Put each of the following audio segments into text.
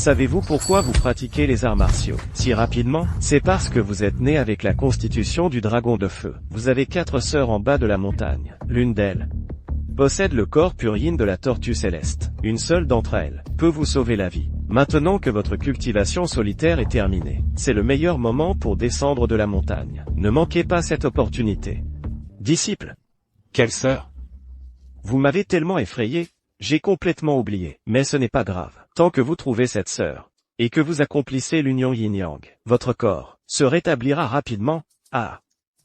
Savez-vous pourquoi vous pratiquez les arts martiaux si rapidement? C'est parce que vous êtes né avec la constitution du dragon de feu. Vous avez 4 sœurs en bas de la montagne. L'une d'elles possède le corps pur yin de la tortue céleste. Une seule d'entre elles peut vous sauver la vie. Maintenant que votre cultivation solitaire est terminée, c'est le meilleur moment pour descendre de la montagne. Ne manquez pas cette opportunité. Disciple. Quelle sœur? Vous m'avez tellement effrayé, j'ai complètement oublié. Mais ce n'est pas grave. Tant que vous trouvez cette sœur, et que vous accomplissez l'union yin-yang, votre corps se rétablira rapidement. Ah.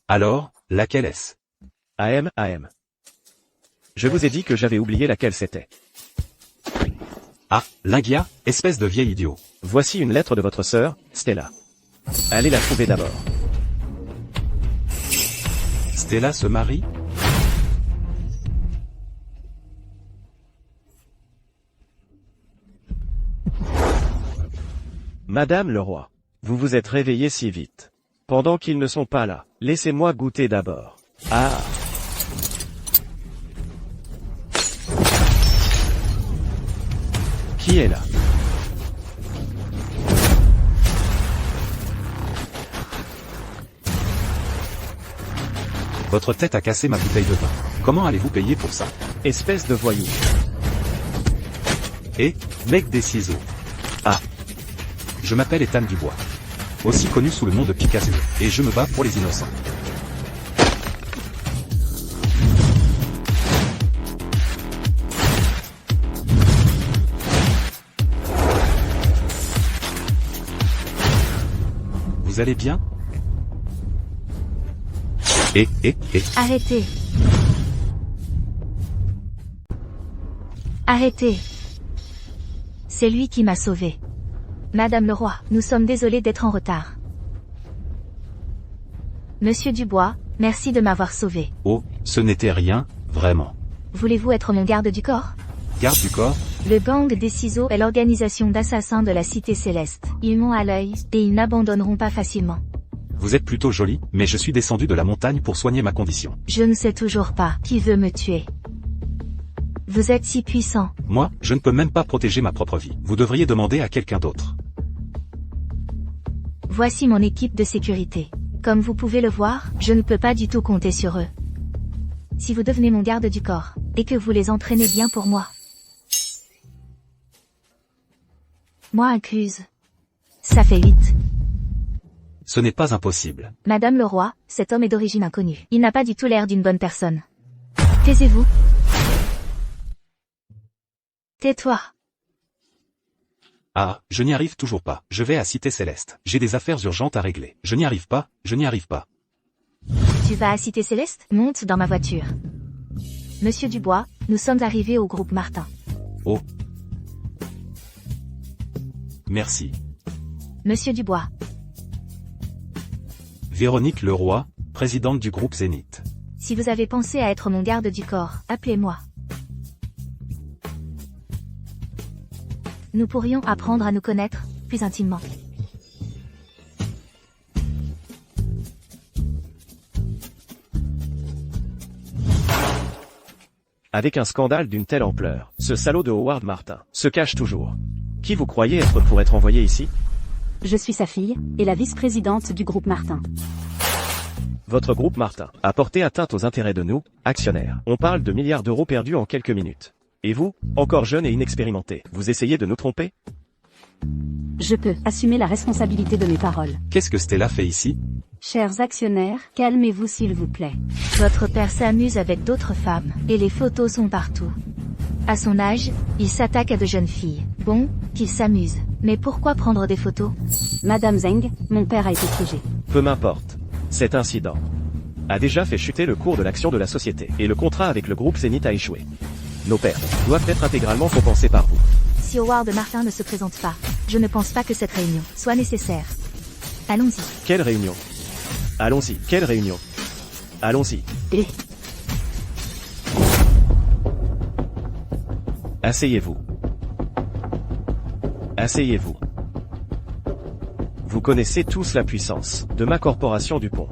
Alors, laquelle est-ce? AM. Je vous ai dit que j'avais oublié laquelle c'était. Ah, Lingia, espèce de vieil idiot. Voici une lettre de votre sœur, Stella. Allez la trouver d'abord. Stella se marie? Madame le roi, vous vous êtes réveillée si vite. Pendant qu'ils ne sont pas là, laissez-moi goûter d'abord. Ah. Qui est là? Votre tête a cassé ma bouteille de vin. Comment allez-vous payer pour ça? Espèce de voyou. Et, mec des ciseaux. Ah. Je m'appelle Ethan Dubois. Aussi connu sous le nom de Picasso. Et je me bats pour les innocents. Vous allez bien? Arrêtez. Arrêtez. C'est lui qui m'a sauvée. Madame le roi, nous sommes désolés d'être en retard. Monsieur Dubois, merci de m'avoir sauvé. Oh, ce n'était rien, vraiment. Voulez-vous être mon garde du corps? Garde du corps? Le gang des ciseaux est l'organisation d'assassins de la Cité Céleste. Ils m'ont à l'œil, et ils n'abandonneront pas facilement. Vous êtes plutôt jolie, mais je suis descendu de la montagne pour soigner ma condition. Je ne sais toujours pas qui veut me tuer. Vous êtes si puissant. Moi, je ne peux même pas protéger ma propre vie. Vous devriez demander à quelqu'un d'autre. Voici mon équipe de sécurité. Comme vous pouvez le voir, je ne peux pas du tout compter sur eux. Si vous devenez mon garde du corps, et que vous les entraînez bien pour moi. Moi incluse. Ça fait 8. Ce n'est pas impossible. Madame le roi, cet homme est d'origine inconnue. Il n'a pas du tout l'air d'une bonne personne. Taisez-vous. Tais-toi. Ah, je n'y arrive toujours pas. Je vais à Cité Céleste. J'ai des affaires urgentes à régler. Je n'y arrive pas. Tu vas à Cité Céleste? Monte dans ma voiture. Monsieur Dubois, nous sommes arrivés au groupe Martin. Oh. Merci. Monsieur Dubois. Véronique Leroy, présidente du groupe Zénith. Si vous avez pensé à être mon garde du corps, appelez-moi. Nous pourrions apprendre à nous connaître, plus intimement. Avec un scandale d'une telle ampleur, ce salaud de Howard Martin se cache toujours. Qui vous croyez être pour être envoyé ici? Je suis sa fille, et la vice-présidente du groupe Martin. Votre groupe Martin a porté atteinte aux intérêts de nous, actionnaires. On parle de milliards d'euros perdus en quelques minutes. Et vous, encore jeune et inexpérimenté, vous essayez de nous tromper? Je peux assumer la responsabilité de mes paroles. Qu'est-ce que Stella fait ici? Chers actionnaires, calmez-vous s'il vous plaît. Votre père s'amuse avec d'autres femmes, et les photos sont partout. À son âge, il s'attaque à de jeunes filles. Bon, qu'il s'amuse. Mais pourquoi prendre des photos? Madame Zeng, mon père a été piégé. Peu m'importe. Cet incident a déjà fait chuter le cours de l'action de la société, et le contrat avec le groupe Zénith a échoué. Nos pertes doivent être intégralement compensées par vous. Si Howard Martin ne se présente pas, je ne pense pas que cette réunion soit nécessaire. Allons-y. Quelle réunion? Allons-y. Quelle réunion? Allons-y. Et Asseyez-vous. Asseyez-vous. Vous connaissez tous la puissance de ma corporation Dupont.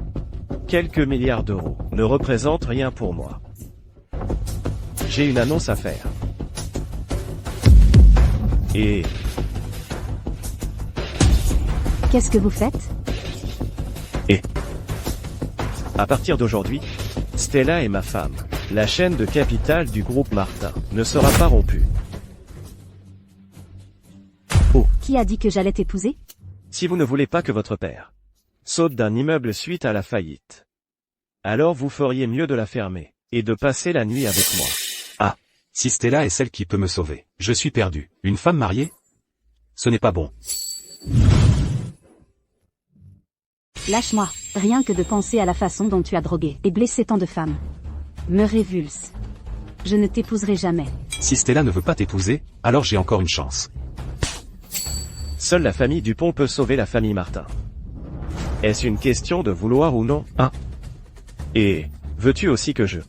Quelques milliards d'euros ne représentent rien pour moi. J'ai une annonce à faire. Et Qu'est-ce que vous faites? À partir d'aujourd'hui, Stella est ma femme. La chaîne de capital du groupe Martin ne sera pas rompue. Qui a dit que j'allais t'épouser? Si vous ne voulez pas que votre père saute d'un immeuble suite à la faillite, alors vous feriez mieux de la fermer et de passer la nuit avec moi. Si Stella est celle qui peut me sauver, je suis perdu. Une femme mariée? Ce n'est pas bon. Lâche-moi. Rien que de penser à la façon dont tu as drogué et blessé tant de femmes me révulse. Je ne t'épouserai jamais. Si Stella ne veut pas t'épouser, alors j'ai encore une chance. Seule la famille Dupont peut sauver la famille Martin. Est-ce une question de vouloir ou non? Et veux-tu aussi que je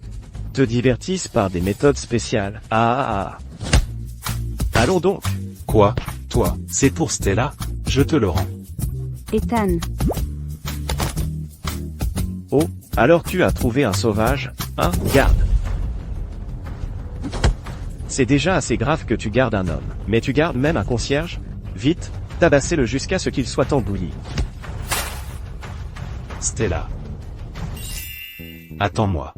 te divertisse par des méthodes spéciales? Allons donc. Quoi? Toi, c'est pour Stella? Je te le rends. Ethan, Oh, alors tu as trouvé un sauvage, hein? Garde. C'est déjà assez grave que tu gardes un homme, mais tu gardes même un concierge? Vite, tabassez-le jusqu'à ce qu'il soit embouilli. Stella. Attends-moi.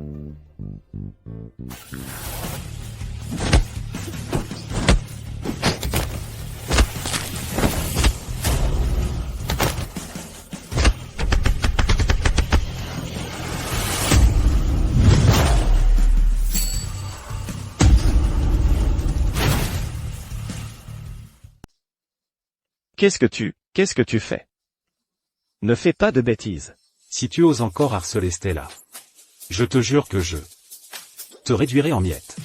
Qu'est-ce que tu fais? Ne fais pas de bêtises. Si tu oses encore harceler Stella, je te jure que je te réduirai en miettes.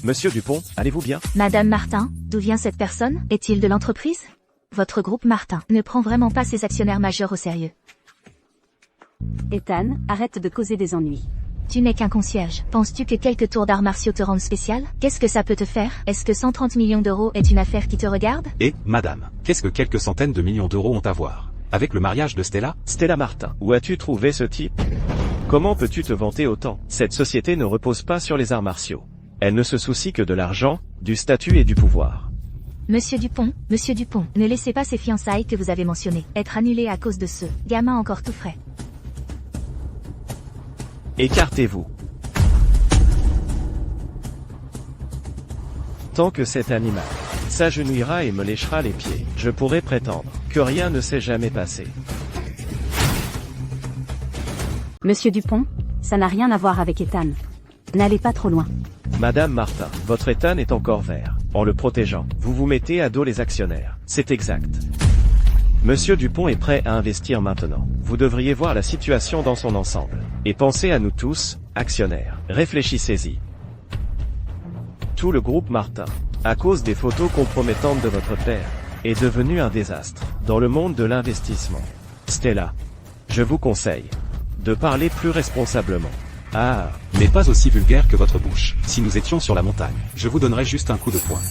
Monsieur Dupont, allez-vous bien? Madame Martin, d'où vient cette personne? Est-il de l'entreprise? Votre groupe Martin ne prend vraiment pas ses actionnaires majeurs au sérieux. Ethan, arrête de causer des ennuis. Tu n'es qu'un concierge. Penses-tu que quelques tours d'arts martiaux te rendent spécial? Qu'est-ce que ça peut te faire? Est-ce que 130 millions d'euros est une affaire qui te regarde? Et, madame, qu'est-ce que quelques centaines de millions d'euros ont à voir avec le mariage de Stella? Stella Martin, où as-tu trouvé ce type? Comment peux-tu te vanter autant? Cette société ne repose pas sur les arts martiaux. Elle ne se soucie que de l'argent, du statut et du pouvoir. Monsieur Dupont, ne laissez pas ces fiançailles que vous avez mentionnées être annulées à cause de ce gamin encore tout frais. Écartez-vous. Tant que cet animal s'agenouillera et me léchera les pieds, je pourrai prétendre que rien ne s'est jamais passé. Monsieur Dupont, ça n'a rien à voir avec Ethan. N'allez pas trop loin. Madame Martin, votre Ethan est encore vert. En le protégeant, vous vous mettez à dos les actionnaires. C'est exact. Monsieur Dupont est prêt à investir maintenant. Vous devriez voir la situation dans son ensemble. Et pensez à nous tous, actionnaires. Réfléchissez-y. Tout le groupe Martin, à cause des photos compromettantes de votre père, est devenu un désastre dans le monde de l'investissement. Stella, je vous conseille de parler plus responsablement. Mais pas aussi vulgaire que votre bouche. Si nous étions sur la montagne, je vous donnerais juste un coup de poing.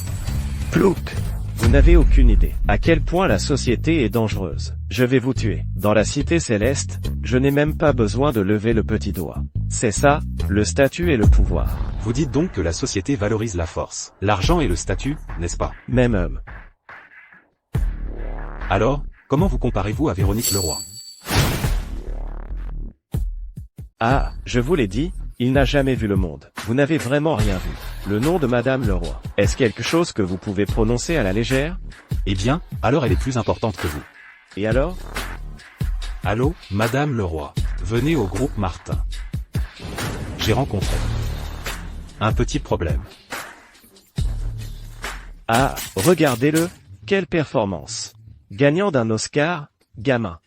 Plouc! Vous n'avez aucune idée à quel point la société est dangereuse. Je vais vous tuer. Dans la cité céleste, je n'ai même pas besoin de lever le petit doigt. C'est ça, le statut et le pouvoir. Vous dites donc que la société valorise la force, l'argent et le statut, n'est-ce pas? Même homme. Alors, comment vous comparez-vous à Véronique Leroy? Je vous l'ai dit, il n'a jamais vu le monde. Vous n'avez vraiment rien vu. Le nom de Madame Leroy, est-ce quelque chose que vous pouvez prononcer à la légère? Eh bien, alors elle est plus importante que vous. Et alors? Allô, Madame Leroy, venez au groupe Martin. J'ai rencontré un petit problème. Regardez-le, quelle performance. Gagnant d'un Oscar, gamin.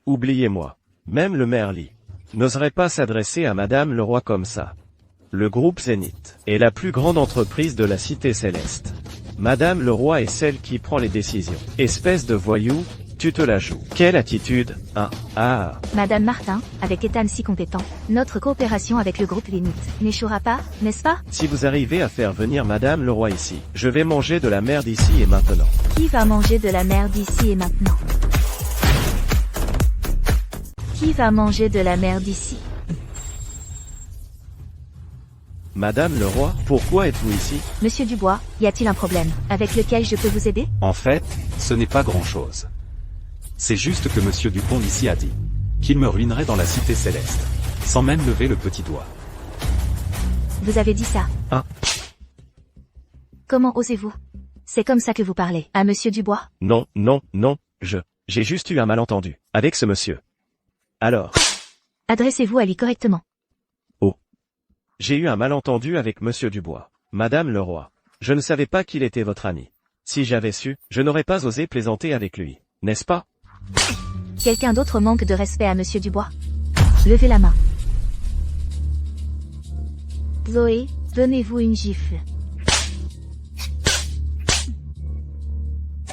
Oubliez-moi, même le maire Lee n'oserait pas s'adresser à Madame Leroy comme ça. Le groupe Zénith est la plus grande entreprise de la cité céleste. Madame Leroy est celle qui prend les décisions. Espèce de voyou, tu te la joues. Quelle attitude, hein? Madame Martin, avec Ethan si compétent, notre coopération avec le groupe Zénith n'échouera pas, n'est-ce pas? Si vous arrivez à faire venir Madame Leroy ici, je vais manger de la merde ici et maintenant. Qui va manger de la merde ici et maintenant? Qui va manger de la merde ici? Madame Leroy, pourquoi êtes-vous ici? Monsieur Dubois, y a-t-il un problème avec lequel je peux vous aider? En fait, ce n'est pas grand-chose. C'est juste que Monsieur Dupont ici a dit qu'il me ruinerait dans la cité céleste, sans même lever le petit doigt. Vous avez dit ça. Ah. Comment osez-vous? C'est comme ça que vous parlez à Monsieur Dubois? Non, j'ai juste eu un malentendu avec ce monsieur. Alors, Adressez-vous à lui correctement. j'ai eu un malentendu avec Monsieur Dubois. Madame Leroy, je ne savais pas qu'il était votre ami. Si j'avais su, je n'aurais pas osé plaisanter avec lui, n'est-ce pas? Quelqu'un d'autre manque de respect à Monsieur Dubois? Levez la main. Zoé, donnez-vous une gifle.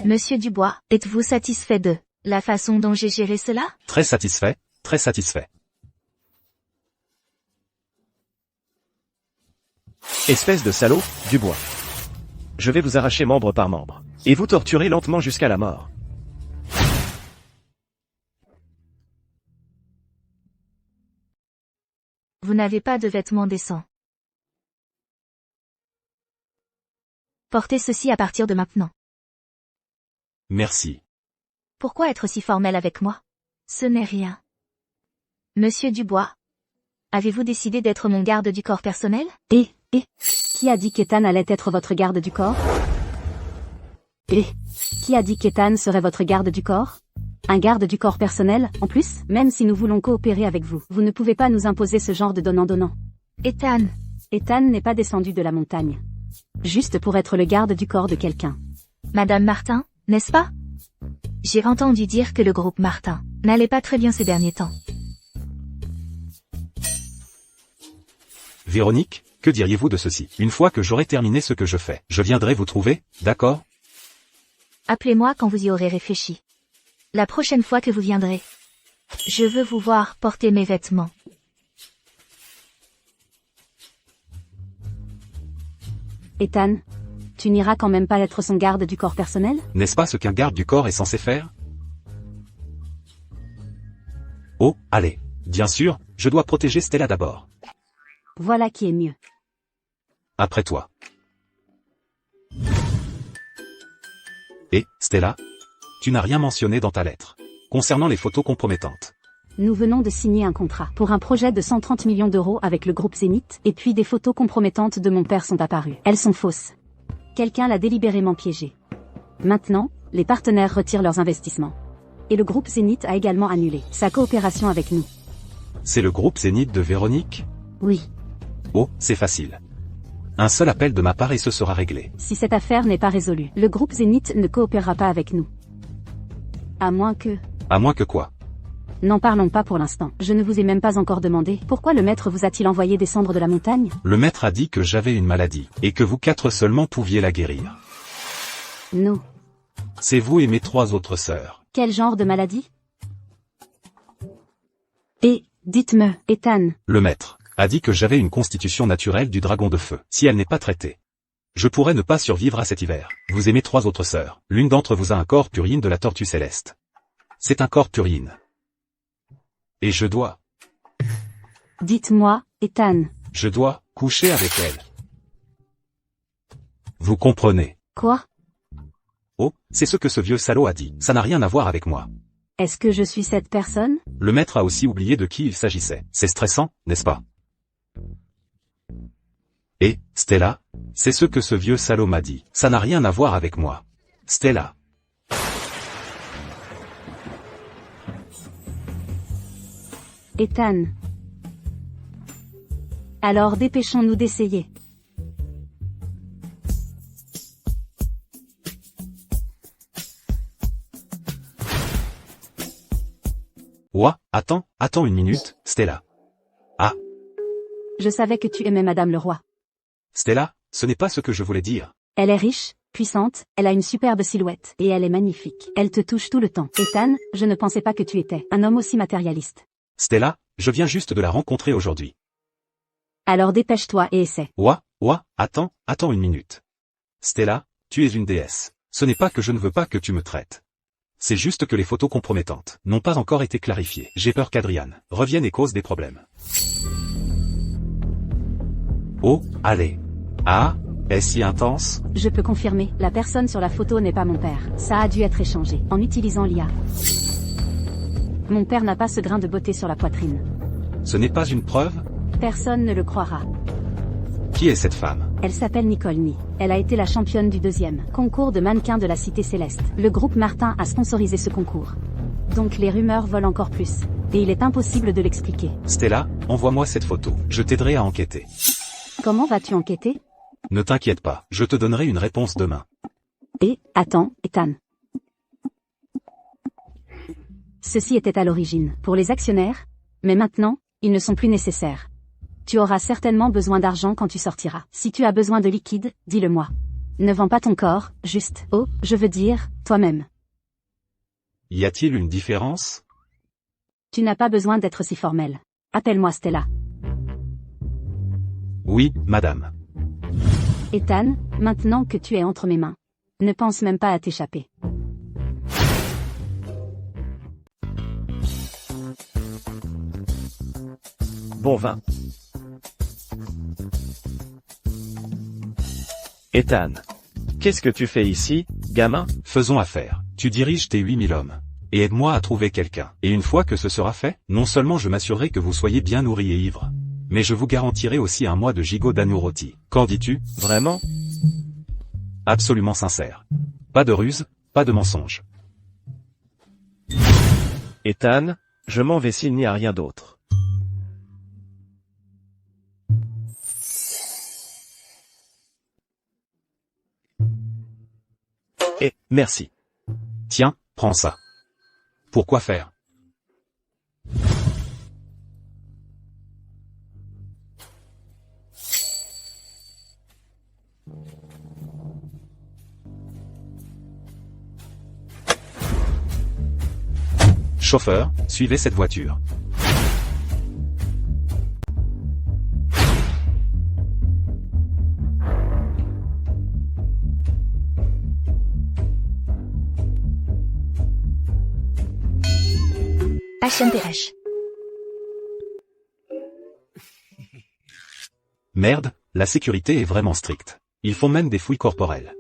Monsieur Dubois, êtes-vous satisfait de la façon dont j'ai géré cela? Très satisfait, très satisfait. Espèce de salaud, Dubois. Je vais vous arracher membre par membre, et vous torturer lentement jusqu'à la mort. Vous n'avez pas de vêtements décents. Portez ceci à partir de maintenant. Merci. Pourquoi être si formel avec moi? Ce n'est rien. Monsieur Dubois, avez-vous décidé d'être mon garde du corps personnel? Qui a dit qu'Ethan allait être votre garde du corps? Qui a dit qu'Ethan serait votre garde du corps? Un garde du corps personnel, en plus? Même si nous voulons coopérer avec vous, vous ne pouvez pas nous imposer ce genre de donnant-donnant. Ethan n'est pas descendu de la montagne. Juste pour être le garde du corps de quelqu'un. Madame Martin, n'est-ce pas? J'ai entendu dire que le groupe Martin n'allait pas très bien ces derniers temps. Véronique, que diriez-vous de ceci? Une fois que j'aurai terminé ce que je fais, je viendrai vous trouver, d'accord? Appelez-moi quand vous y aurez réfléchi. La prochaine fois que vous viendrez. Je veux vous voir porter mes vêtements. Ethan, tu n'iras quand même pas être son garde du corps personnel? N'est-ce pas ce qu'un garde du corps est censé faire? Oh, allez. Bien sûr, je dois protéger Stella d'abord. Voilà qui est mieux. Après toi. Et, Stella? Tu n'as rien mentionné dans ta lettre concernant les photos compromettantes. Nous venons de signer un contrat pour un projet de 130 millions d'euros avec le groupe Zénith, et puis des photos compromettantes de mon père sont apparues. Elles sont fausses. Quelqu'un l'a délibérément piégée. Maintenant, les partenaires retirent leurs investissements. Et le groupe Zénith a également annulé sa coopération avec nous. C'est le groupe Zénith de Véronique? Oui. Oh, c'est facile. Un seul appel de ma part et ce sera réglé. Si cette affaire n'est pas résolue, le groupe Zénith ne coopérera pas avec nous. À moins que... À moins que quoi? N'en parlons pas pour l'instant. Je ne vous ai même pas encore demandé pourquoi le maître vous a-t-il envoyé descendre de la montagne? Le maître a dit que j'avais une maladie, et que vous 4 seulement pouviez la guérir. Non. C'est vous et mes 3 autres sœurs. Quel genre de maladie? Et, dites-me, Ethan. Le maître a dit que j'avais une constitution naturelle du dragon de feu. Si elle n'est pas traitée, je pourrais ne pas survivre à cet hiver. Vous et mes 3 autres sœurs. L'une d'entre vous a un corps purine de la tortue céleste. C'est un corps purine. Et je dois... Dites-moi, Ethan. Je dois coucher avec elle. Vous comprenez? Quoi? Oh, c'est ce que ce vieux salaud a dit. Ça n'a rien à voir avec moi. Est-ce que je suis cette personne? Le maître a aussi oublié de qui il s'agissait. C'est stressant, n'est-ce pas? Et, Stella, c'est ce que ce vieux salaud m'a dit. Ça n'a rien à voir avec moi. Stella. Ethan. Alors dépêchons-nous d'essayer. Ouah, attends une minute, Stella. Ah, Je savais que tu aimais Madame Leroy. Stella, ce n'est pas ce que je voulais dire. Elle est riche, puissante, elle a une superbe silhouette, et elle est magnifique. Elle te touche tout le temps. Ethan, je ne pensais pas que tu étais un homme aussi matérialiste. Stella, je viens juste de la rencontrer aujourd'hui. Alors dépêche-toi et essaie. Ouah, attends une minute. Stella, tu es une déesse. Ce n'est pas que je ne veux pas que tu me traites. C'est juste que les photos compromettantes n'ont pas encore été clarifiées. J'ai peur qu'Adrian revienne et cause des problèmes. Oh, allez. Ah, est-ce si intense? Je peux confirmer, la personne sur la photo n'est pas mon père. Ça a dû être échangé, en utilisant l'IA. Mon père n'a pas ce grain de beauté sur la poitrine. Ce n'est pas une preuve? Personne ne le croira. Qui est cette femme? Elle s'appelle Nicole Nie. Elle a été la championne du 2e concours de mannequins de la Cité Céleste. Le groupe Martin a sponsorisé ce concours. Donc les rumeurs volent encore plus. Et il est impossible de l'expliquer. Stella, envoie-moi cette photo. Je t'aiderai à enquêter. Comment vas-tu enquêter? Ne t'inquiète pas, je te donnerai une réponse demain. Et, attends, Ethan. Ceci était à l'origine pour les actionnaires, mais maintenant, ils ne sont plus nécessaires. Tu auras certainement besoin d'argent quand tu sortiras. Si tu as besoin de liquide, dis-le-moi. Ne vends pas ton corps, juste, je veux dire, toi-même. Y a-t-il une différence? Tu n'as pas besoin d'être si formel. Appelle-moi Stella. Oui, madame. Ethan, maintenant que tu es entre mes mains, ne pense même pas à t'échapper. Bon vin. Ethan. Qu'est-ce que tu fais ici, gamin? Faisons affaire. Tu diriges tes 8000 hommes. Et aide-moi à trouver quelqu'un. Et une fois que ce sera fait, non seulement je m'assurerai que vous soyez bien nourris et ivres, mais je vous garantirai aussi un mois de gigot d'agneau rôti. Qu'en dis-tu? Vraiment? Absolument sincère. Pas de ruse, pas de mensonge. Ethan, je m'en vais s'il n'y a rien d'autre. Et, merci. Tiens, prends ça. Pourquoi faire? Chauffeur, suivez cette voiture. HMPH. Merde, la sécurité est vraiment stricte. Ils font même des fouilles corporelles.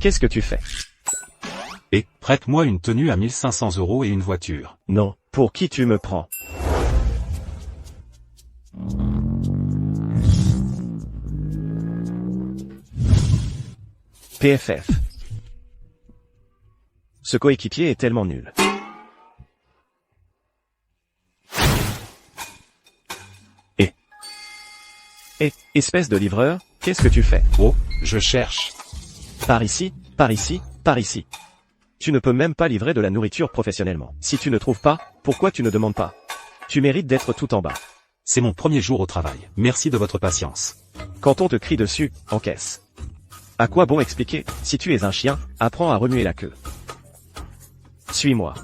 Qu'est-ce que tu fais? Et, prête-moi une tenue à 1500 € et une voiture. Non, pour qui tu me prends? PFF. Ce coéquipier est tellement nul. Espèce de livreur, qu'est-ce que tu fais? Oh, je cherche. Par ici, par ici, par ici. Tu ne peux même pas livrer de la nourriture professionnellement. Si tu ne trouves pas, pourquoi tu ne demandes pas? Tu mérites d'être tout en bas. C'est mon premier jour au travail. Merci de votre patience. Quand on te crie dessus, encaisse. À quoi bon expliquer? Si tu es un chien, apprends à remuer la queue. Suis-moi.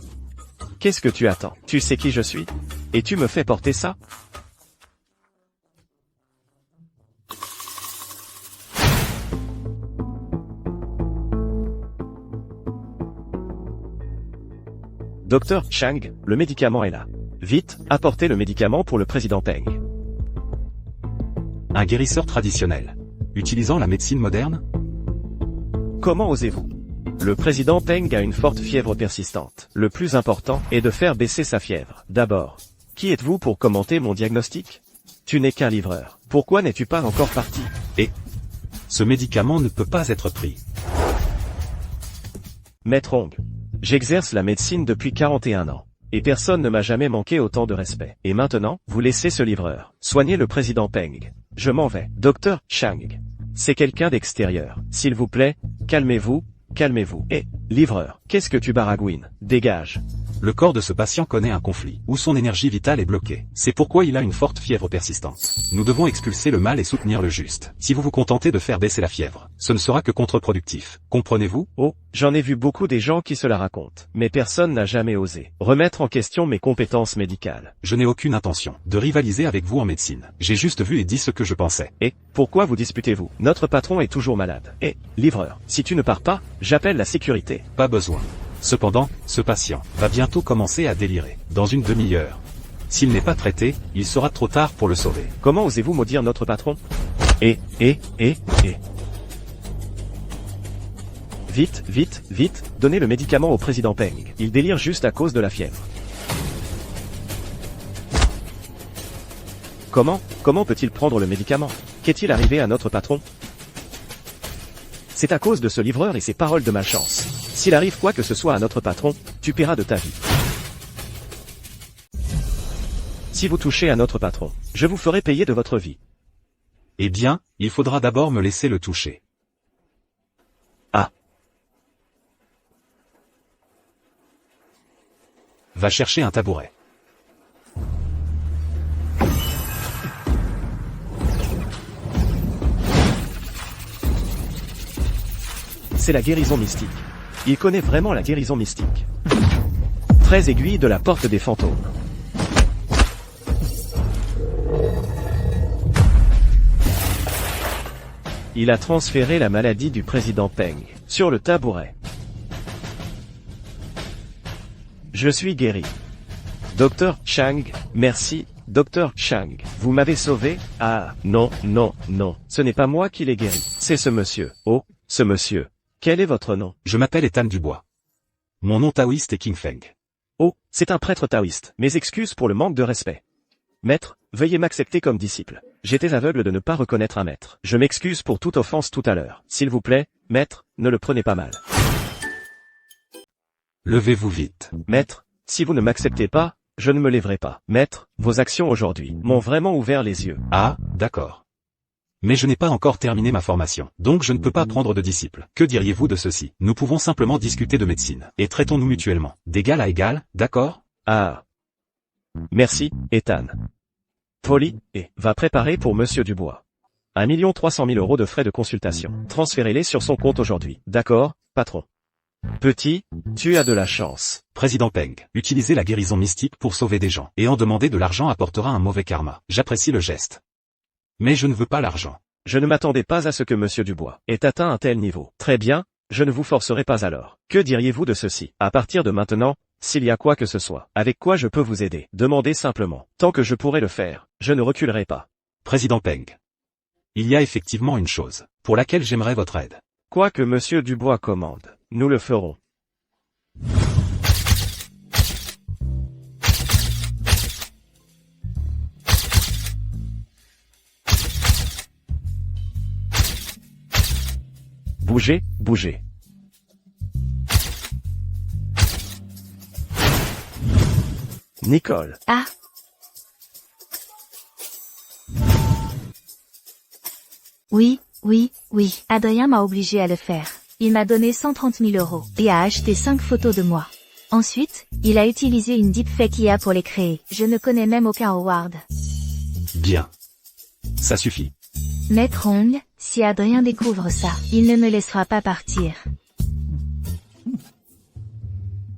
Qu'est-ce que tu attends? Tu sais qui je suis? Et tu me fais porter ça? Docteur Chang, le médicament est là. Vite, apportez le médicament pour le président Peng. Un guérisseur traditionnel. Utilisant la médecine moderne? Comment osez-vous? Le président Peng a une forte fièvre persistante. Le plus important est de faire baisser sa fièvre. D'abord, qui êtes-vous pour commenter mon diagnostic? Tu n'es qu'un livreur. Pourquoi n'es-tu pas encore parti? Et ce médicament ne peut pas être pris. Maître Hong. J'exerce la médecine depuis 41 ans. Et personne ne m'a jamais manqué autant de respect. Et maintenant, vous laissez ce livreur soigner le président Peng. Je m'en vais. Docteur Chang. C'est quelqu'un d'extérieur. S'il vous plaît, calmez-vous, calmez-vous. Et, livreur, qu'est-ce que tu baragouines? Dégage. Le corps de ce patient connaît un conflit, où son énergie vitale est bloquée. C'est pourquoi il a une forte fièvre persistante. Nous devons expulser le mal et soutenir le juste. Si vous vous contentez de faire baisser la fièvre, ce ne sera que contre-productif. Comprenez-vous? Oh, j'en ai vu beaucoup des gens qui se la racontent. Mais personne n'a jamais osé remettre en question mes compétences médicales. Je n'ai aucune intention de rivaliser avec vous en médecine. J'ai juste vu et dit ce que je pensais. Et, pourquoi vous disputez-vous? Notre patron est toujours malade. Et, livreur, si tu ne pars pas, j'appelle la sécurité. Pas besoin. Cependant, ce patient va bientôt commencer à délirer. Dans une demi-heure. S'il n'est pas traité, il sera trop tard pour le sauver. Comment osez-vous maudire notre patron? Et. Vite, vite, vite, donnez le médicament au président Peng. Il délire juste à cause de la fièvre. Comment peut-il prendre le médicament? Qu'est-il arrivé à notre patron? C'est à cause de ce livreur et ses paroles de malchance. S'il arrive quoi que ce soit à notre patron, tu paieras de ta vie. Si vous touchez à notre patron, je vous ferai payer de votre vie. Eh bien, il faudra d'abord me laisser le toucher. Ah. Va chercher un tabouret. C'est la guérison mystique. Il connaît vraiment la guérison mystique. 13 aiguilles de la porte des fantômes. Il a transféré la maladie du président Peng sur le tabouret. Je suis guéri. Docteur Chang, merci, Docteur Chang. Vous m'avez sauvé? Ah, non, ce n'est pas moi qui l'ai guéri, c'est ce monsieur. Oh, ce monsieur. Quel est votre nom? Je m'appelle Ethan Dubois. Mon nom taoïste est King Feng. Oh, c'est un prêtre taoïste. Mes excuses pour le manque de respect. Maître, veuillez m'accepter comme disciple. J'étais aveugle de ne pas reconnaître un maître. Je m'excuse pour toute offense tout à l'heure. S'il vous plaît, maître, ne le prenez pas mal. Levez-vous vite. Maître, si vous ne m'acceptez pas, je ne me lèverai pas. Maître, vos actions aujourd'hui m'ont vraiment ouvert les yeux. Ah, d'accord. Mais je n'ai pas encore terminé ma formation, donc je ne peux pas prendre de disciple. Que diriez-vous de ceci? Nous pouvons simplement discuter de médecine, et traitons-nous mutuellement, d'égal à égal, d'accord? Ah. Merci, Ethan. Polly, et va préparer pour Monsieur Dubois. 1 300 000 € de frais de consultation. Transférez-les sur son compte aujourd'hui. D'accord, patron. Petit, tu as de la chance. Président Peng, utilisez la guérison mystique pour sauver des gens, et en demander de l'argent apportera un mauvais karma. J'apprécie le geste. Mais je ne veux pas l'argent. Je ne m'attendais pas à ce que Monsieur Dubois ait atteint un tel niveau. Très bien, je ne vous forcerai pas alors. Que diriez-vous de ceci? À partir de maintenant, s'il y a quoi que ce soit, avec quoi je peux vous aider, demandez simplement. Tant que je pourrai le faire, je ne reculerai pas. Président Peng. Il y a effectivement une chose, pour laquelle j'aimerais votre aide. Quoi que Monsieur Dubois commande, nous le ferons. Bougez, bougez. Nicole. Ah. Oui. Adrien m'a obligé à le faire. Il m'a donné 130 000 € et a acheté 5 photos de moi. Ensuite, il a utilisé une deepfake IA pour les créer. Je ne connais même aucun Howard. Bien. Ça suffit. Maître Hong, si Adrien découvre ça, il ne me laissera pas partir.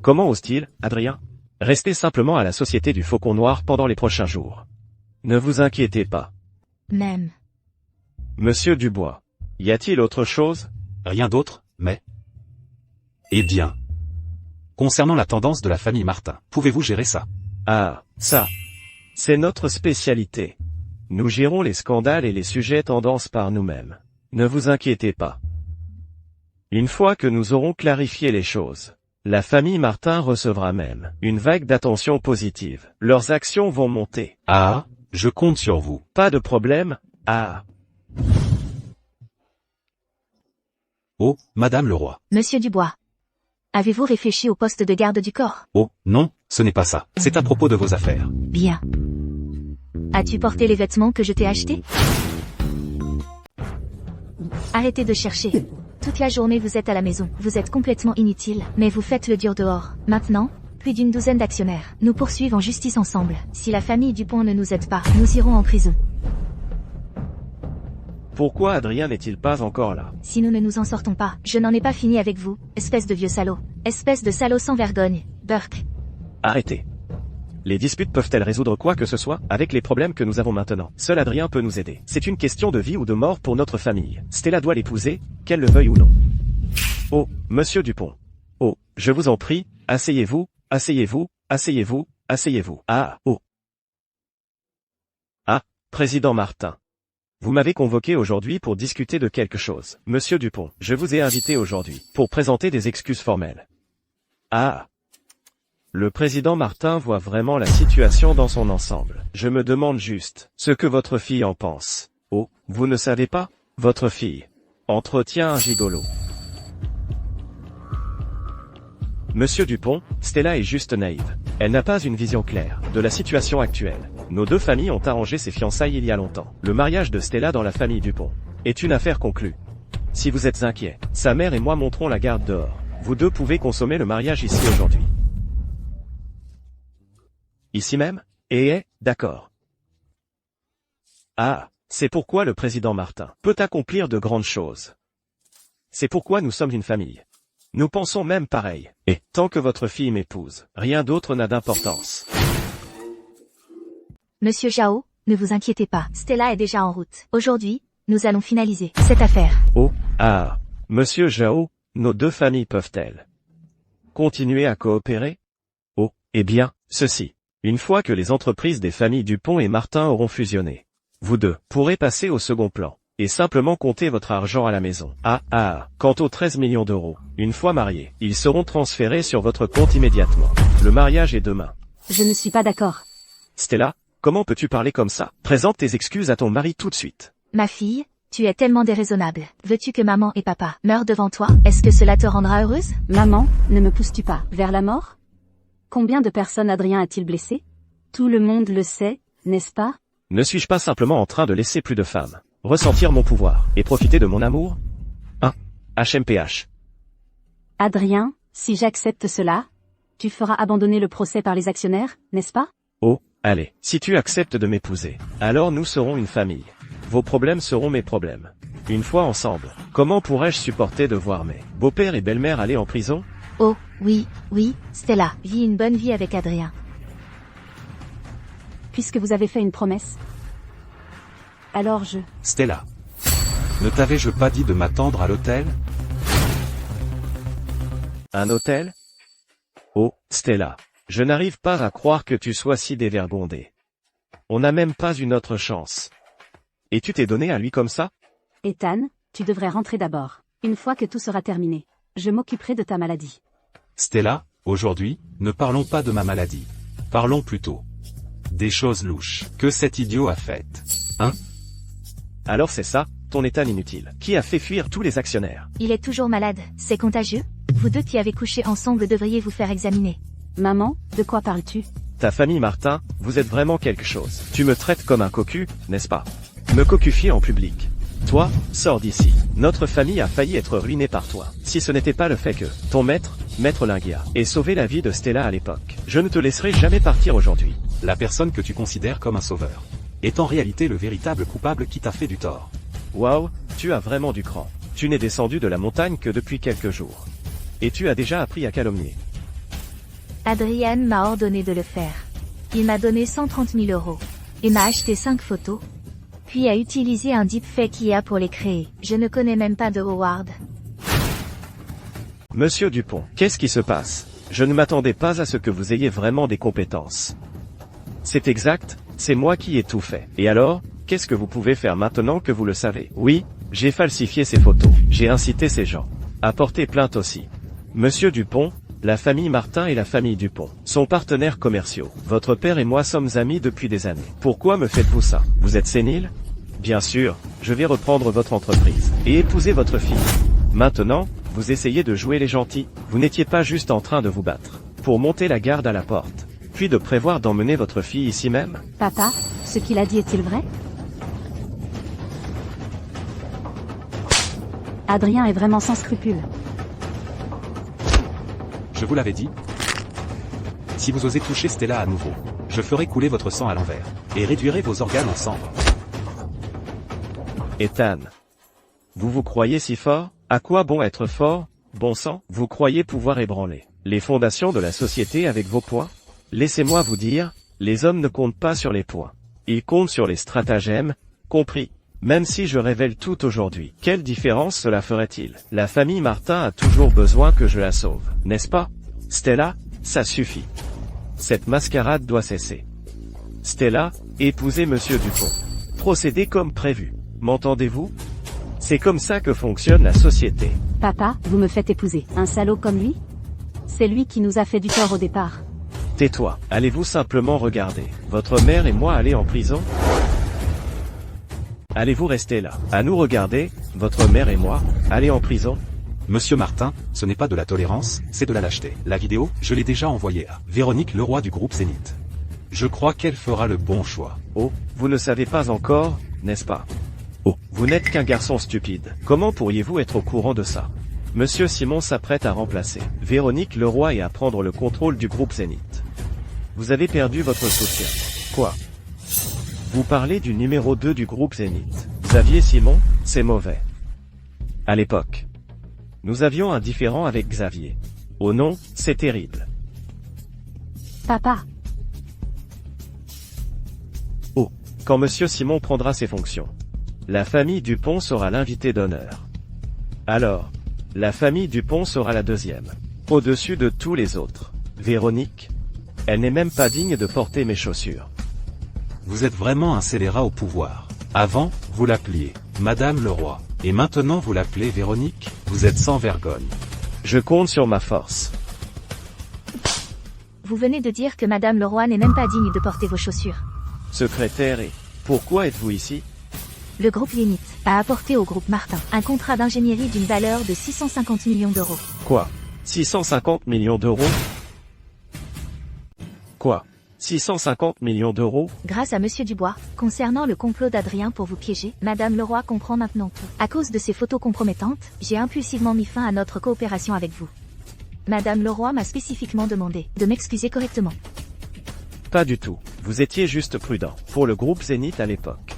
Comment ose-t-il, Adrien? Restez simplement à la Société du Faucon Noir pendant les prochains jours. Ne vous inquiétez pas. Même. Monsieur Dubois, y a-t-il autre chose? Rien d'autre, mais... Eh bien. Concernant la tendance de la famille Martin, pouvez-vous gérer ça? Ah, ça. C'est notre spécialité. Nous gérons les scandales et les sujets tendances par nous-mêmes. Ne vous inquiétez pas. Une fois que nous aurons clarifié les choses, la famille Martin recevra même une vague d'attention positive. Leurs actions vont monter. Ah, je compte sur vous. Pas de problème. Ah. Oh, Madame le Roi. Monsieur Dubois. Avez-vous réfléchi au poste de garde du corps? Oh, non, ce n'est pas ça. C'est à propos de vos affaires. Bien. As-tu porté les vêtements que je t'ai achetés? Arrêtez de chercher. Toute la journée vous êtes à la maison. Vous êtes complètement inutile, mais vous faites le dur dehors. Maintenant, plus d'une douzaine d'actionnaires nous poursuivent en justice ensemble. Si la famille Dupont ne nous aide pas, nous irons en prison. Pourquoi Adrien n'est-il pas encore là? Si nous ne nous en sortons pas, je n'en ai pas fini avec vous, espèce de vieux salaud. Espèce de salaud sans vergogne. Burke. Arrêtez. Les disputes peuvent-elles résoudre quoi que ce soit, avec les problèmes que nous avons maintenant? Seul Adrien peut nous aider. C'est une question de vie ou de mort pour notre famille. Stella doit l'épouser, qu'elle le veuille ou non. Oh, Monsieur Dupont. Oh, je vous en prie, asseyez-vous, asseyez-vous, asseyez-vous, asseyez-vous. Ah, oh. Ah, Président Martin. Vous m'avez convoqué aujourd'hui pour discuter de quelque chose. Monsieur Dupont, je vous ai invité aujourd'hui pour présenter des excuses formelles. Ah. Le président Martin voit vraiment la situation dans son ensemble. Je me demande juste ce que votre fille en pense. Oh, vous ne savez pas? Votre fille entretient un gigolo. Monsieur Dupont, Stella est juste naïve. Elle n'a pas une vision claire de la situation actuelle. Nos deux familles ont arrangé ses fiançailles il y a longtemps. Le mariage de Stella dans la famille Dupont est une affaire conclue. Si vous êtes inquiet, sa mère et moi monterons la garde dehors. Vous deux pouvez consommer le mariage ici aujourd'hui. Ici même? D'accord. Ah, c'est pourquoi le président Martin peut accomplir de grandes choses. C'est pourquoi nous sommes une famille. Nous pensons même pareil. Et, tant que votre fille m'épouse, rien d'autre n'a d'importance. Monsieur Zhao, ne vous inquiétez pas, Stella est déjà en route. Aujourd'hui, nous allons finaliser cette affaire. Oh, ah, Monsieur Zhao, nos deux familles peuvent-elles continuer à coopérer? Oh, eh bien, ceci. Une fois que les entreprises des familles Dupont et Martin auront fusionné, vous deux pourrez passer au second plan et simplement compter votre argent à la maison. Quant aux 13 millions d'euros, une fois mariés, ils seront transférés sur votre compte immédiatement. Le mariage est demain. Je ne suis pas d'accord. Stella, comment peux-tu parler comme ça? Présente tes excuses à ton mari tout de suite. Ma fille, tu es tellement déraisonnable. Veux-tu que maman et papa meurent devant toi? Est-ce que cela te rendra heureuse? Maman, ne me pousses-tu pas vers la mort? Combien de personnes Adrien a-t-il blessé? Tout le monde le sait, n'est-ce pas? Ne suis-je pas simplement en train de laisser plus de femmes ressentir mon pouvoir et profiter de mon amour? HMPH. Adrien, si j'accepte cela, tu feras abandonner le procès par les actionnaires, n'est-ce pas? Oh, allez, si tu acceptes de m'épouser, alors nous serons une famille. Vos problèmes seront mes problèmes. Une fois ensemble, comment pourrais-je supporter de voir mes beaux-père et belle-mère aller en prison? Oh, oui, Stella, vis une bonne vie avec Adrien. Puisque vous avez fait une promesse, alors je... Stella. Ne t'avais-je pas dit de m'attendre à l'hôtel? Un hôtel? Oh, Stella. Je n'arrive pas à croire que tu sois si dévergondée. On n'a même pas une autre chance. Et tu t'es donné à lui comme ça? Ethan, tu devrais rentrer d'abord. Une fois que tout sera terminé, je m'occuperai de ta maladie. Stella, aujourd'hui, ne parlons pas de ma maladie. Parlons plutôt des choses louches que cet idiot a faites. Alors c'est ça, ton état inutile, qui a fait fuir tous les actionnaires. Il est toujours malade, c'est contagieux? Vous deux qui avez couché ensemble devriez vous faire examiner. Maman, de quoi parles-tu? Ta famille Martin, vous êtes vraiment quelque chose. Tu me traites comme un cocu, n'est-ce pas? Me cocufier en public. Toi, sors d'ici. Notre famille a failli être ruinée par toi. Si ce n'était pas le fait que ton maître Linguia, ait sauvé la vie de Stella à l'époque, je ne te laisserai jamais partir aujourd'hui. La personne que tu considères comme un sauveur est en réalité le véritable coupable qui t'a fait du tort. Waouh, tu as vraiment du cran. Tu n'es descendu de la montagne que depuis quelques jours. Et tu as déjà appris à calomnier. Adrien m'a ordonné de le faire. Il m'a donné 130 000 euros. Et m'a acheté 5 photos. Puis a utilisé un deepfake IA pour les créer. Je ne connais même pas de Howard. Monsieur Dupont, qu'est-ce qui se passe? Je ne m'attendais pas à ce que vous ayez vraiment des compétences. C'est exact, c'est moi qui ai tout fait. Et alors, qu'est-ce que vous pouvez faire maintenant que vous le savez? Oui, j'ai falsifié ces photos. J'ai incité ces gens à porter plainte aussi. Monsieur Dupont, la famille Martin et la famille Dupont sont partenaires commerciaux. Votre père et moi sommes amis depuis des années. Pourquoi me faites-vous ça? Vous êtes sénile? Bien sûr, je vais reprendre votre entreprise et épouser votre fille. Maintenant, vous essayez de jouer les gentils. Vous n'étiez pas juste en train de vous battre pour monter la garde à la porte, puis de prévoir d'emmener votre fille ici même? Papa, ce qu'il a dit est-il vrai? Adrien est vraiment sans scrupules. Je vous l'avais dit. Si vous osez toucher Stella à nouveau, je ferai couler votre sang à l'envers et réduirai vos organes en cendres. Ethan, vous vous croyez si fort? À quoi bon être fort, bon sang? Vous croyez pouvoir ébranler les fondations de la société avec vos poings? Laissez-moi vous dire, les hommes ne comptent pas sur les poings. Ils comptent sur les stratagèmes, compris. Même si je révèle tout aujourd'hui, quelle différence cela ferait-il? La famille Martin a toujours besoin que je la sauve, n'est-ce pas? Stella, ça suffit. Cette mascarade doit cesser. Stella, épousez Monsieur Dupont. Procédez comme prévu. M'entendez-vous? C'est comme ça que fonctionne la société. Papa, vous me faites épouser un salaud comme lui? C'est lui qui nous a fait du tort au départ. Tais-toi. Allez-vous simplement regarder votre mère et moi aller en prison? Allez-vous rester là, à nous regarder, votre mère et moi, aller en prison? Monsieur Martin, ce n'est pas de la tolérance, c'est de la lâcheté. La vidéo, je l'ai déjà envoyée à Véronique Leroy du groupe Zénith. Je crois qu'elle fera le bon choix. Oh, vous ne savez pas encore, n'est-ce pas? Oh, vous n'êtes qu'un garçon stupide. Comment pourriez-vous être au courant de ça? Monsieur Simon s'apprête à remplacer Véronique Leroy et à prendre le contrôle du groupe Zénith. Vous avez perdu votre soutien. Quoi? Vous parlez du numéro 2 du groupe Zénith. Xavier Simon, c'est mauvais. À l'époque, nous avions un différend avec Xavier. Oh non, c'est terrible. Papa, Oh, quand Monsieur Simon prendra ses fonctions, la famille Dupont sera l'invité d'honneur. Alors, la famille Dupont sera la deuxième. Au-dessus de tous les autres. Véronique, elle n'est même pas digne de porter mes chaussures. Vous êtes vraiment un scélérat au pouvoir. Avant, vous l'appeliez Madame Leroy. Et maintenant vous l'appelez Véronique, vous êtes sans vergogne. Je compte sur ma force. Vous venez de dire que Madame Leroy n'est même pas digne de porter vos chaussures. Secrétaire et... Pourquoi êtes-vous ici? Le groupe Zénith a apporté au groupe Martin un contrat d'ingénierie d'une valeur de 650 millions d'euros. Quoi? 650 millions d'euros? Quoi? 650 millions d'euros? Grâce à Monsieur Dubois, concernant le complot d'Adrien pour vous piéger, Madame Leroy comprend maintenant tout. À cause de ces photos compromettantes, j'ai impulsivement mis fin à notre coopération avec vous. Madame Leroy m'a spécifiquement demandé de m'excuser correctement. Pas du tout. Vous étiez juste prudent. Pour le groupe Zénith à l'époque.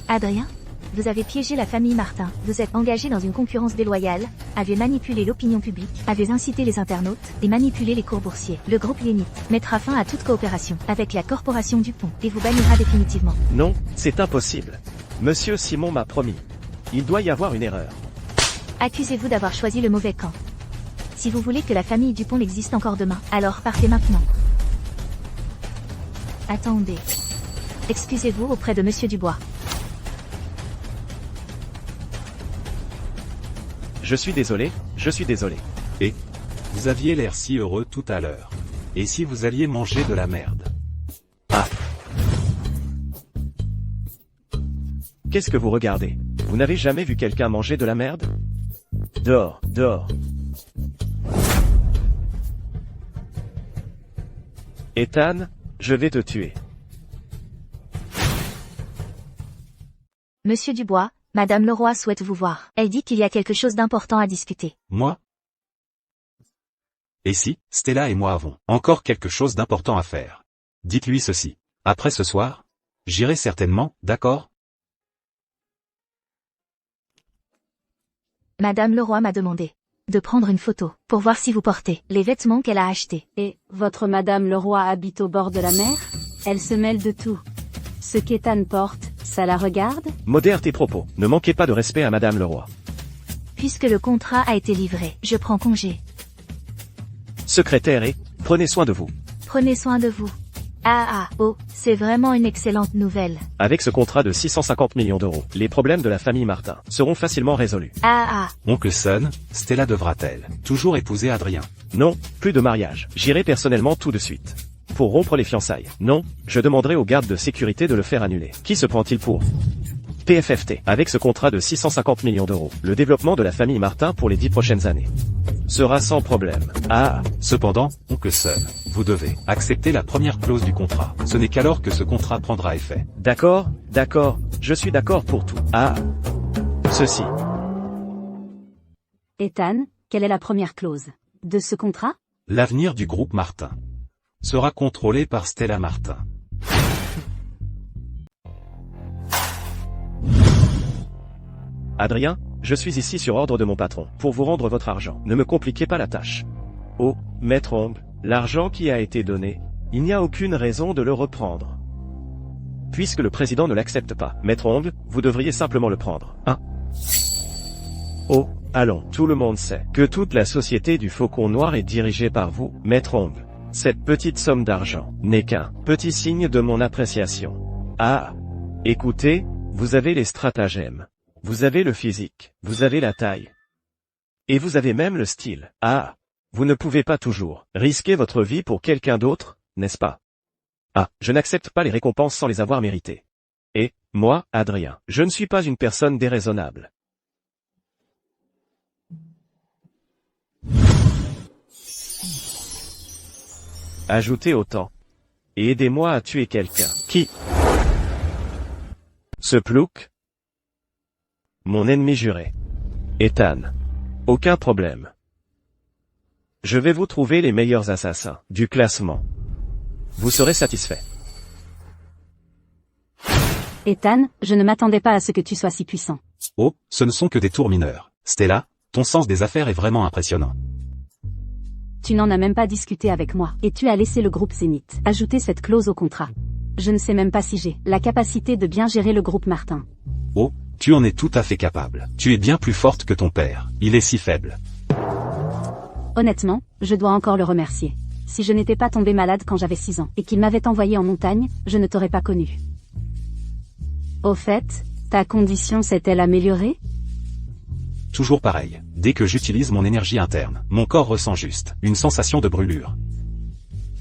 Adrien, vous avez piégé la famille Martin, vous êtes engagé dans une concurrence déloyale, avez manipulé l'opinion publique, avez incité les internautes, et manipulé les cours boursiers. Le groupe Zénith mettra fin à toute coopération avec la corporation Dupont, et vous bannira définitivement. Non, c'est impossible. Monsieur Simon m'a promis. Il doit y avoir une erreur. Accusez-vous d'avoir choisi le mauvais camp. Si vous voulez que la famille Dupont existe encore demain, alors partez maintenant. Attendez. Excusez-vous auprès de Monsieur Dubois. Je suis désolé, je suis désolé. Et vous aviez l'air si heureux tout à l'heure. Et si vous alliez manger de la merde? Ah. Qu'est-ce que vous regardez? Vous n'avez jamais vu quelqu'un manger de la merde? Dehors, dehors. Ethan, je vais te tuer. Monsieur Dubois, Madame Leroy souhaite vous voir. Elle dit qu'il y a quelque chose d'important à discuter. Moi? Et si, Stella et moi avons encore quelque chose d'important à faire? Dites-lui ceci. Après ce soir, j'irai certainement, d'accord? Madame Leroy m'a demandé de prendre une photo pour voir si vous portez les vêtements qu'elle a achetés. et votre Madame Leroy habite au bord de la mer? Elle se mêle de tout. Ce qu'Ethan porte, ça la regarde? Modère tes propos. Ne manquez pas de respect à Madame Leroy. Puisque le contrat a été livré, je prends congé. Secrétaire et... Prenez soin de vous. Prenez soin de vous. Oh, c'est vraiment une excellente nouvelle. Avec ce contrat de 650 millions d'euros, les problèmes de la famille Martin seront facilement résolus. Oncle Son, Stella devra-t-elle toujours épouser Adrien? Non, plus de mariage. J'irai personnellement tout de suite. Pour rompre les fiançailles. Non, je demanderai aux gardes de sécurité de le faire annuler. Qui se prend-il pour? PFFT. Avec ce contrat de 650 millions d'euros, le développement de la famille Martin pour les 10 prochaines années sera sans problème. Cependant, Oncle Son, vous devez accepter la première clause du contrat. Ce n'est qu'alors que ce contrat prendra effet. D'accord, je suis d'accord pour tout. Ceci. Ethan, quelle est la première clause de ce contrat? L'avenir du groupe Martin sera contrôlé par Stella Martin. Adrien, je suis ici sur ordre de mon patron, pour vous rendre votre argent. Ne me compliquez pas la tâche. Oh, Maître Ongle, l'argent qui a été donné, il n'y a aucune raison de le reprendre. Puisque le président ne l'accepte pas, Maître Ongle, vous devriez simplement le prendre, hein? Oh, allons, tout le monde sait que toute la société du Faucon Noir est dirigée par vous, Maître Ongle. Cette petite somme d'argent n'est qu'un petit signe de mon appréciation. Écoutez, Vous avez les stratagèmes. Vous avez le physique. Vous avez la taille. Et vous avez même le style. Ah! Vous ne pouvez pas toujours risquer votre vie pour quelqu'un d'autre, n'est-ce pas? Ah, je n'accepte pas les récompenses sans les avoir méritées. Et, moi, Adrien, je ne suis pas une personne déraisonnable. Ajoutez autant. Et aidez-moi à tuer quelqu'un. Qui? Ce plouc? Mon ennemi juré. Ethan. Aucun problème. Je vais vous trouver les meilleurs assassins du classement. Vous serez satisfait. Ethan, je ne m'attendais pas à ce que tu sois si puissant. Oh, ce ne sont que des tours mineurs. Stella, ton sens des affaires est vraiment impressionnant. Tu n'en as même pas discuté avec moi, et tu as laissé le groupe Zénith ajouter cette clause au contrat. Je ne sais même pas si j'ai la capacité de bien gérer le groupe Martin. Oh, tu en es tout à fait capable. Tu es bien plus forte que ton père. Il est si faible. Honnêtement, je dois encore le remercier. Si je n'étais pas tombée malade quand j'avais 6 ans, et qu'il m'avait envoyé en montagne, je ne t'aurais pas connu. Au fait, ta condition s'est-elle améliorée? Toujours pareil. Dès que j'utilise mon énergie interne, mon corps ressent juste une sensation de brûlure.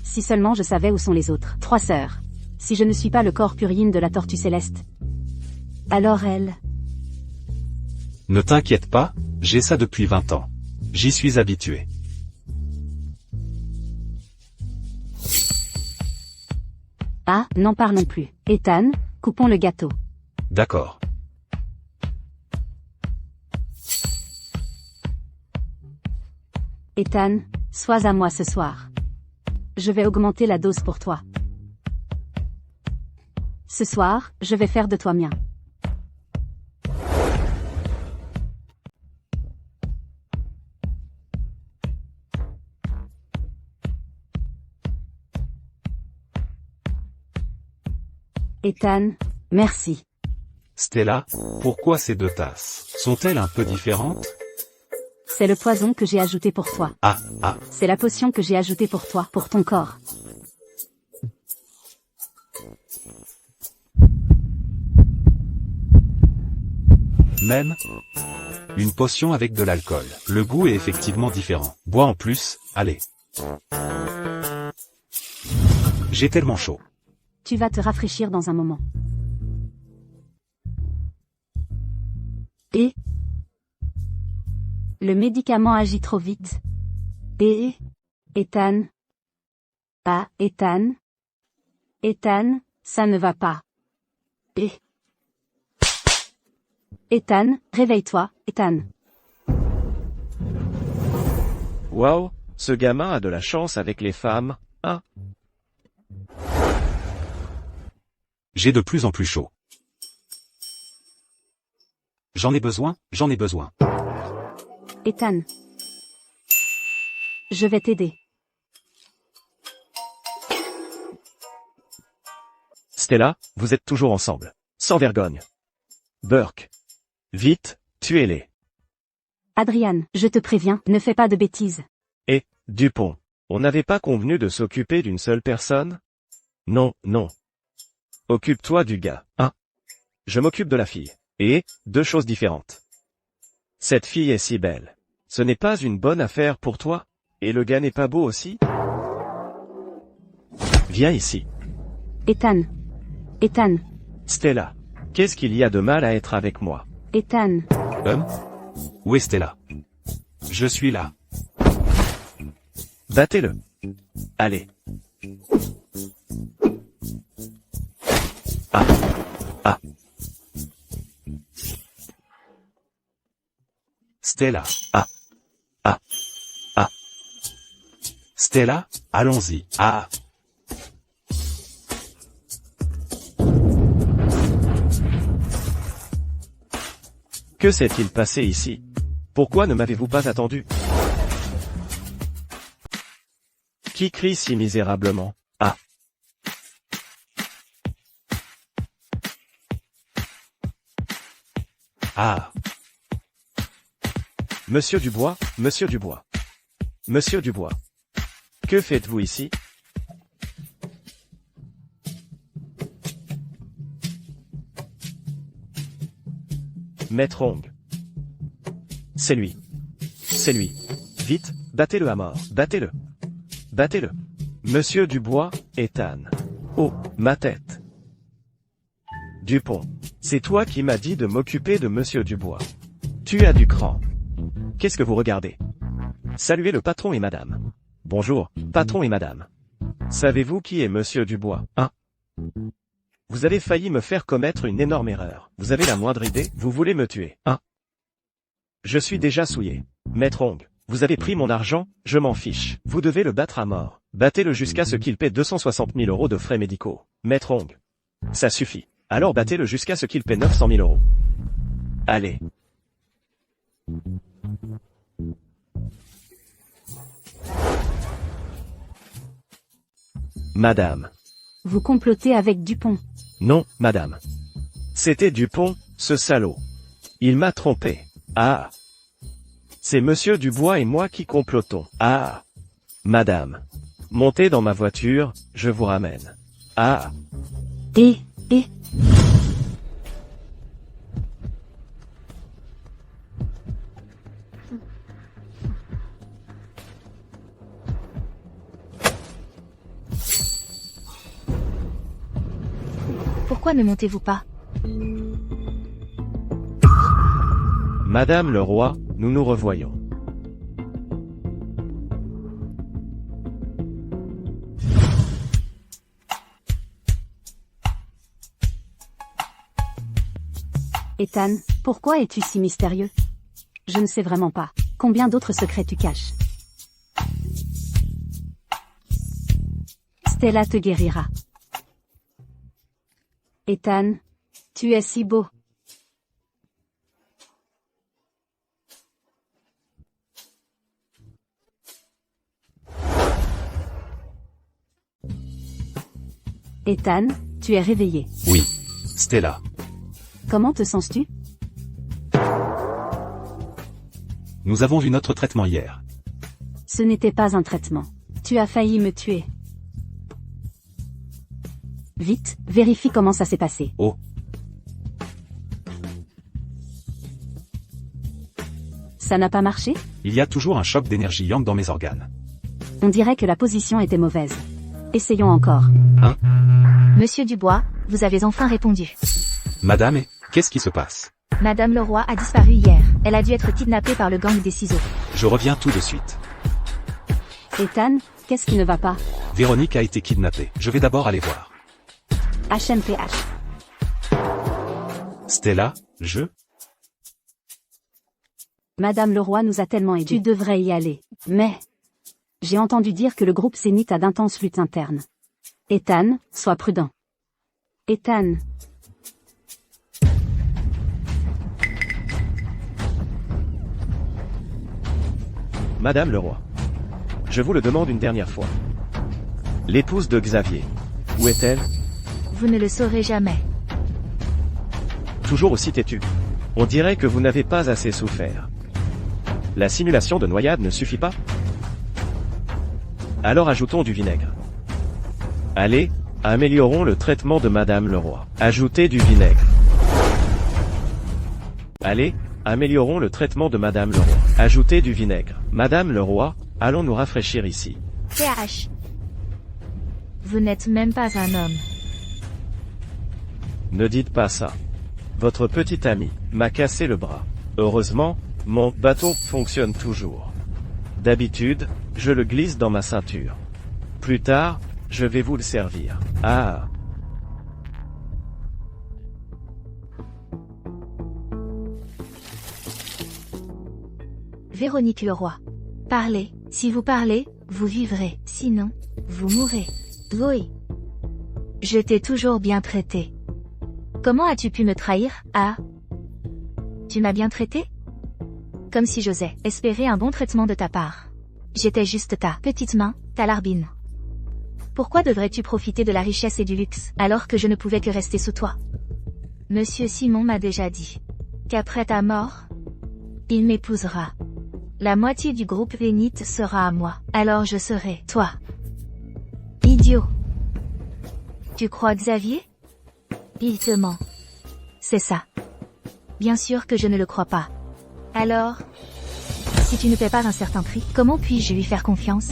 Si seulement je savais où sont les autres 3 sœurs. Si je ne suis pas le corps purine de la tortue céleste. Alors elle... Ne t'inquiète pas, j'ai ça depuis 20 ans. J'y suis habitué. Ah, n'en parlons plus. Ethan, coupons le gâteau. D'accord. Ethan, sois à moi ce soir. Je vais augmenter la dose pour toi. Ce soir, je vais faire de toi mien. Ethan, merci. Stella, pourquoi ces 2 tasses? Sont-elles un peu différentes? C'est le poison que j'ai ajouté pour toi. Ah. C'est la potion que j'ai ajoutée pour toi, pour ton corps. Même une potion avec de l'alcool. Le goût est effectivement différent. Bois en plus, allez. J'ai tellement chaud. Tu vas te rafraîchir dans un moment. Et le médicament agit trop vite. Et Ethan. Ah, Ethan. Ethan, ça ne va pas. Et Ethan, réveille-toi, Ethan. Waouh, ce gamin a de la chance avec les femmes, hein? J'ai de plus en plus chaud. J'en ai besoin, j'en ai besoin. Ethan. Je vais t'aider. Stella, vous êtes toujours ensemble. Sans vergogne. Burke. Vite, tuez-les. Adrian, je te préviens, ne fais pas de bêtises. Et, Dupont, on n'avait pas convenu de s'occuper d'une seule personne? Non, non. Occupe-toi du gars, hein? Je m'occupe de la fille. Et, 2 choses différentes. Cette fille est si belle. Ce n'est pas une bonne affaire pour toi? Et le gars n'est pas beau aussi? Viens ici. Ethan. Ethan. Stella. Qu'est-ce qu'il y a de mal à être avec moi? Ethan. Où est Stella? Je suis là. Battez-le. Allez. Ah. Ah. Stella. Ah. Ah. Ah. Stella, allons-y. Ah. Que s'est-il passé ici? Pourquoi ne m'avez-vous pas attendu? Qui crie si misérablement? Ah. Ah. Monsieur Dubois, Monsieur Dubois. Monsieur Dubois. Que faites-vous ici? Maître Ong. C'est lui. C'est lui. Vite, battez-le à mort, battez-le. Battez-le. Monsieur Dubois, Ethan. Oh, ma tête. Dupont. C'est toi qui m'as dit de m'occuper de Monsieur Dubois. Tu as du cran. Qu'est-ce que vous regardez? Saluez le patron et madame. Bonjour, patron et madame. Savez-vous qui est Monsieur Dubois, hein? Vous avez failli me faire commettre une énorme erreur. Vous avez la moindre idée? Vous voulez me tuer, hein? Je suis déjà souillé. Maître Ong, vous avez pris mon argent, je m'en fiche. Vous devez le battre à mort. Battez-le jusqu'à ce qu'il paie 260 000 € de frais médicaux. Maître Ong. Ça suffit. Alors battez-le jusqu'à ce qu'il paie 900 000 €. Allez. Madame. Vous complotez avec Dupont. Non, madame. C'était Dupont, ce salaud. Il m'a trompé. Ah. C'est Monsieur Dubois et moi qui complotons. Ah. Madame. Montez dans ma voiture, je vous ramène. Ah. Et... Pourquoi ne montez-vous pas? Madame le roi, nous nous revoyons. Ethan, pourquoi es-tu si mystérieux? Je ne sais vraiment pas. Combien d'autres secrets tu caches? Stella te guérira. Ethan, tu es si beau. Ethan, tu es réveillé. Oui. Stella. Comment te sens-tu? Nous avons vu notre traitement hier. Ce n'était pas un traitement. Tu as failli me tuer. Vite, vérifie comment ça s'est passé. Oh. Ça n'a pas marché? Il y a toujours un choc d'énergie yang dans mes organes. On dirait que la position était mauvaise. Essayons encore. Monsieur Dubois, vous avez enfin répondu. Madame, et qu'est-ce qui se passe? Madame Leroy a disparu hier. Elle a dû être kidnappée par le gang des ciseaux. Je reviens tout de suite. Ethan, qu'est-ce qui ne va pas? Véronique a été kidnappée. Je vais d'abord aller voir. HMPH. Stella, je? Madame Leroy nous a tellement aidés. Tu devrais y aller. Mais... j'ai entendu dire que le groupe Zénith a d'intenses luttes internes. Ethan, sois prudent. Ethan. Madame le roi. Je vous le demande une dernière fois. L'épouse de Xavier. Où est-elle? Vous ne le saurez jamais. Toujours aussi têtu. On dirait que vous n'avez pas assez souffert. La simulation de noyade ne suffit pas? Alors ajoutons du vinaigre. Allez, améliorons le traitement de Madame Leroy. Ajoutez du vinaigre. Allez, améliorons le traitement de Madame Leroy. Ajoutez du vinaigre. Madame Leroy, allons nous rafraîchir ici. PH. Vous n'êtes même pas un homme. Ne dites pas ça. Votre petit ami m'a cassé le bras. Heureusement, mon bâton fonctionne toujours. D'habitude, je le glisse dans ma ceinture. Plus tard, je vais vous le servir. Ah. Véronique Leroy. Parlez. Si vous parlez, vous vivrez. Sinon, vous mourrez. Oui. Je t'ai toujours bien traité. Comment as-tu pu me trahir? Ah. Tu m'as bien traité? Comme si j'osais espérer un bon traitement de ta part. J'étais juste ta petite main, ta larbine. Pourquoi devrais-tu profiter de la richesse et du luxe, alors que je ne pouvais que rester sous toi? Monsieur Simon m'a déjà dit qu'après ta mort, il m'épousera. La moitié du groupe Zénith sera à moi, alors je serai toi. Idiot. Tu crois Xavier? Il te ment. C'est ça. Bien sûr que je ne le crois pas. Alors, si tu ne paies pas un certain prix, comment puis-je lui faire confiance?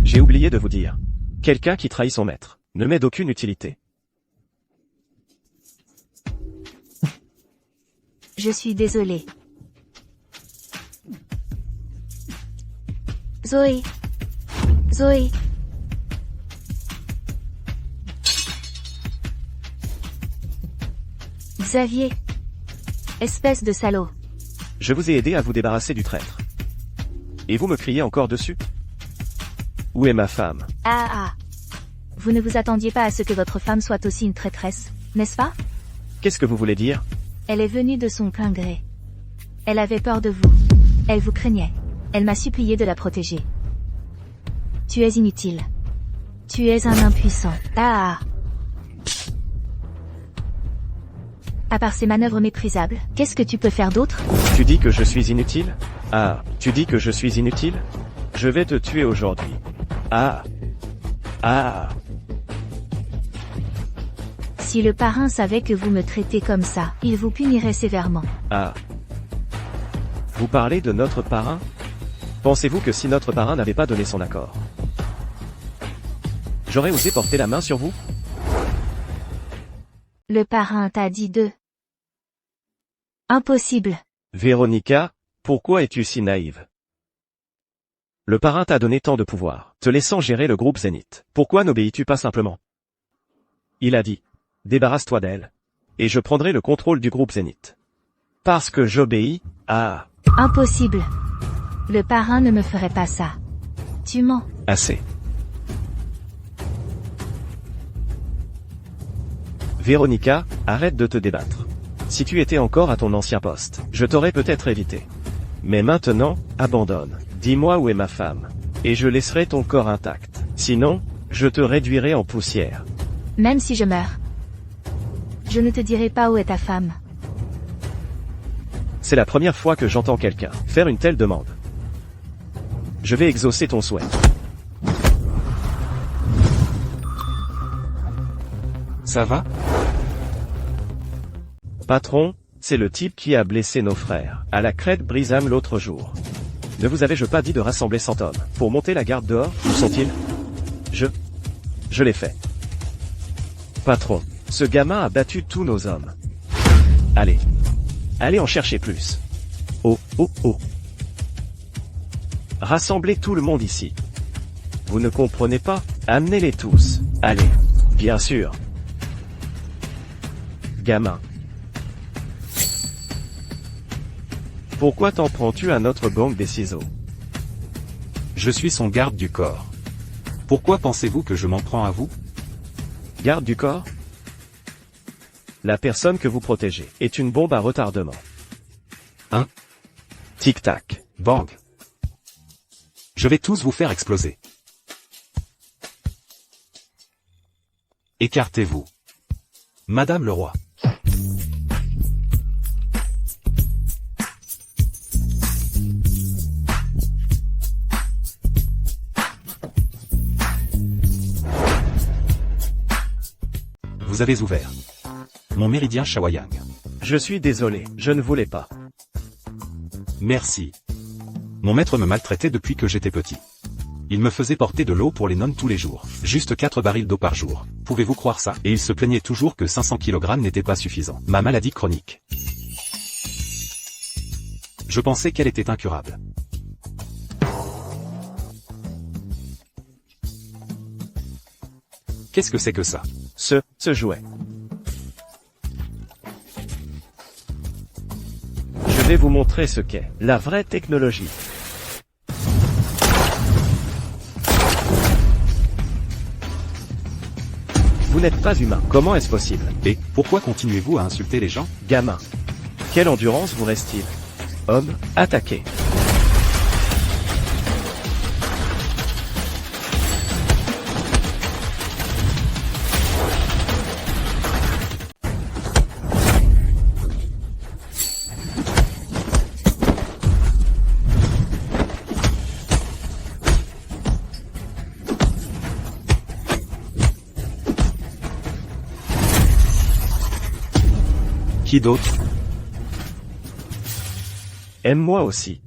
J'ai oublié de vous dire. Quelqu'un qui trahit son maître ne m'est d'aucune utilité. Je suis désolée. Zoé. Zoé. Xavier. Espèce de salaud. Je vous ai aidé à vous débarrasser du traître. Et vous me criez encore dessus? Où est ma femme? Ah. Vous ne vous attendiez pas à ce que votre femme soit aussi une traîtresse, n'est-ce pas? Qu'est-ce que vous voulez dire? Elle est venue de son plein gré. Elle avait peur de vous. Elle vous craignait. Elle m'a supplié de la protéger. Tu es inutile. Tu es un impuissant. Ah. À part ces manœuvres méprisables, qu'est-ce que tu peux faire d'autre? Tu dis que je suis inutile? Ah, tu dis que je suis inutile? Je vais te tuer aujourd'hui. Ah. Si le parrain savait que vous me traitez comme ça, il vous punirait sévèrement. Ah. Vous parlez de notre parrain? Pensez-vous que si notre parrain n'avait pas donné son accord, j'aurais osé porter la main sur vous? Le parrain t'a dit de... Impossible. Véronica, pourquoi es-tu si naïve? Le parrain t'a donné tant de pouvoir, te laissant gérer le groupe Zénith. Pourquoi n'obéis-tu pas simplement? Il a dit. Débarrasse-toi d'elle. Et je prendrai le contrôle du groupe Zénith. Parce que j'obéis à... Impossible. Le parrain ne me ferait pas ça. Tu mens. Assez. Véronica, arrête de te débattre. Si tu étais encore à ton ancien poste, je t'aurais peut-être évité. Mais maintenant, abandonne. Dis-moi où est ma femme. Et je laisserai ton corps intact. Sinon, je te réduirai en poussière. Même si je meurs. Je ne te dirai pas où est ta femme. C'est la première fois que j'entends quelqu'un faire une telle demande. Je vais exaucer ton souhait. Ça va? Patron, c'est le type qui a blessé nos frères, à la crête Brisam l'autre jour. Ne vous avais-je pas dit de rassembler 100 hommes, pour monter la garde dehors? Où sont-ils? Je l'ai fait. Patron, ce gamin a battu tous nos hommes. Allez en chercher plus. Oh. Rassemblez tout le monde ici. Vous ne comprenez pas? Amenez-les tous. Allez. Bien sûr. Gamin. Pourquoi t'en prends-tu à notre gang des ciseaux? Je suis son garde du corps. Pourquoi pensez-vous que je m'en prends à vous? Garde du corps? La personne que vous protégez est une bombe à retardement. Hein? Tic-tac. Bang. Je vais tous vous faire exploser. Écartez-vous. Madame le roi. Vous avez ouvert mon méridien Shawayang. Je suis désolé, je ne voulais pas. Merci. Mon maître me maltraitait depuis que j'étais petit. Il me faisait porter de l'eau pour les nonnes tous les jours. Juste 4 barils d'eau par jour. Pouvez-vous croire ça? Et il se plaignait toujours que 500 kg n'était pas suffisant. Ma maladie chronique. Je pensais qu'elle était incurable. Qu'est-ce que c'est que ça? Ce jouet. Je vais vous montrer ce qu'est la vraie technologie. Vous n'êtes pas humain, comment est-ce possible? Et pourquoi continuez-vous à insulter les gens? Gamin. Quelle endurance vous reste-t-il? Homme, attaquez. Qui d'autre? Aime-moi aussi.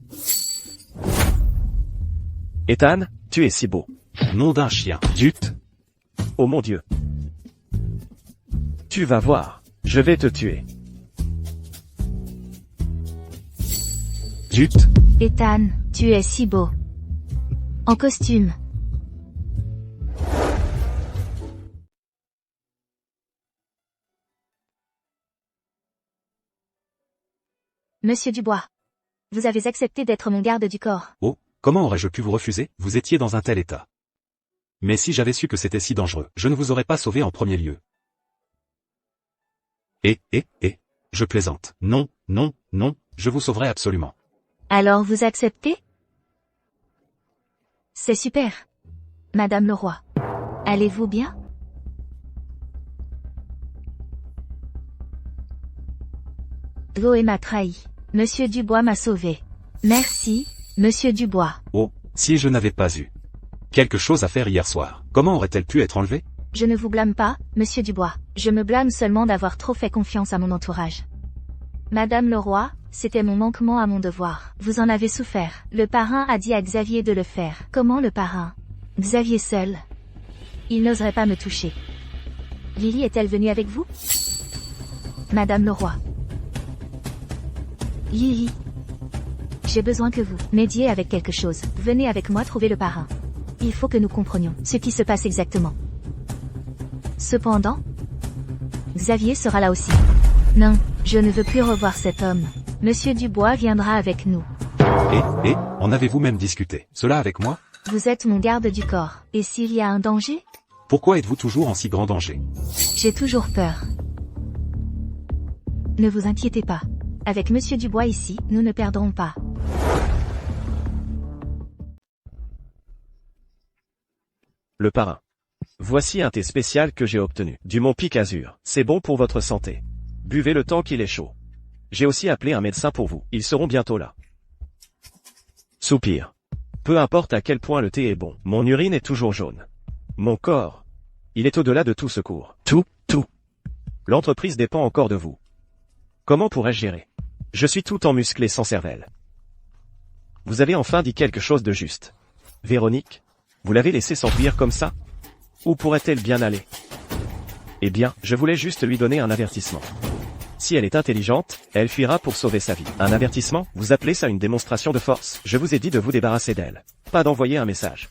Ethan, tu es si beau. Nom d'un chien. Jut. Oh mon Dieu. Tu vas voir. Je vais te tuer. Jut. Ethan, tu es si beau. En costume. Monsieur Dubois. Vous avez accepté d'être mon garde du corps. Oh, comment aurais-je pu vous refuser? Vous étiez dans un tel état. Mais si j'avais su que c'était si dangereux, je ne vous aurais pas sauvé en premier lieu. Je plaisante. Non, non, non, je vous sauverai absolument. Alors vous acceptez? C'est super. Madame le roi. Allez-vous bien? Chloé m'a trahi. Monsieur Dubois m'a sauvé. Merci, Monsieur Dubois. Oh, si je n'avais pas eu quelque chose à faire hier soir, comment aurait-elle pu être enlevée? Je ne vous blâme pas, Monsieur Dubois. Je me blâme seulement d'avoir trop fait confiance à mon entourage. Madame le roi, c'était mon manquement à mon devoir. Vous en avez souffert. Le parrain a dit à Xavier de le faire. Comment le parrain? Xavier seul. Il n'oserait pas me toucher. Lily est-elle venue avec vous? Madame le roi. Lily. J'ai besoin que vous m'aidiez avec quelque chose. Venez avec moi trouver le parrain. Il faut que nous comprenions ce qui se passe exactement. Cependant, Xavier sera là aussi. Non, je ne veux plus revoir cet homme. Monsieur Dubois viendra avec nous. En avez-vous même discuté cela avec moi? Vous êtes mon garde du corps. Et s'il y a un danger? Pourquoi êtes-vous toujours en si grand danger? J'ai toujours peur. Ne vous inquiétez pas. Avec Monsieur Dubois ici, nous ne perdrons pas. Le parrain. Voici un thé spécial que j'ai obtenu. Du Mont Pic Azur. C'est bon pour votre santé. Buvez le temps qu'il est chaud. J'ai aussi appelé un médecin pour vous. Ils seront bientôt là. Soupir. Peu importe à quel point le thé est bon. Mon urine est toujours jaune. Mon corps. Il est au-delà de tout secours. Tout. L'entreprise dépend encore de vous. Comment pourrais-je gérer? Je suis tout en musclé sans cervelle. Vous avez enfin dit quelque chose de juste. Véronique, vous l'avez laissée s'enfuir comme ça? Où pourrait-elle bien aller? Eh bien, je voulais juste lui donner un avertissement. Si elle est intelligente, elle fuira pour sauver sa vie. Un avertissement? Vous appelez ça une démonstration de force? Je vous ai dit de vous débarrasser d'elle. Pas d'envoyer un message.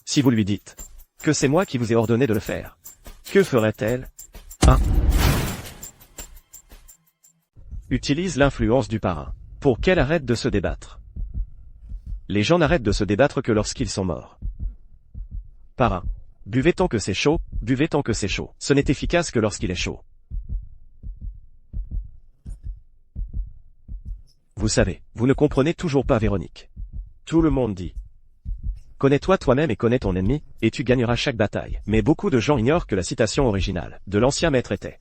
Si vous lui dites que c'est moi qui vous ai ordonné de le faire, que ferait-elle? 1. Utilise l'influence du parrain. Pour qu'elle arrête de se débattre. Les gens n'arrêtent de se débattre que lorsqu'ils sont morts. Parrain. Buvez tant que c'est chaud, buvez tant que c'est chaud. Ce n'est efficace que lorsqu'il est chaud. Vous savez, vous ne comprenez toujours pas Véronique. Tout le monde dit. Connais-toi toi-même et connais ton ennemi, et tu gagneras chaque bataille. Mais beaucoup de gens ignorent que la citation originale de l'ancien maître était.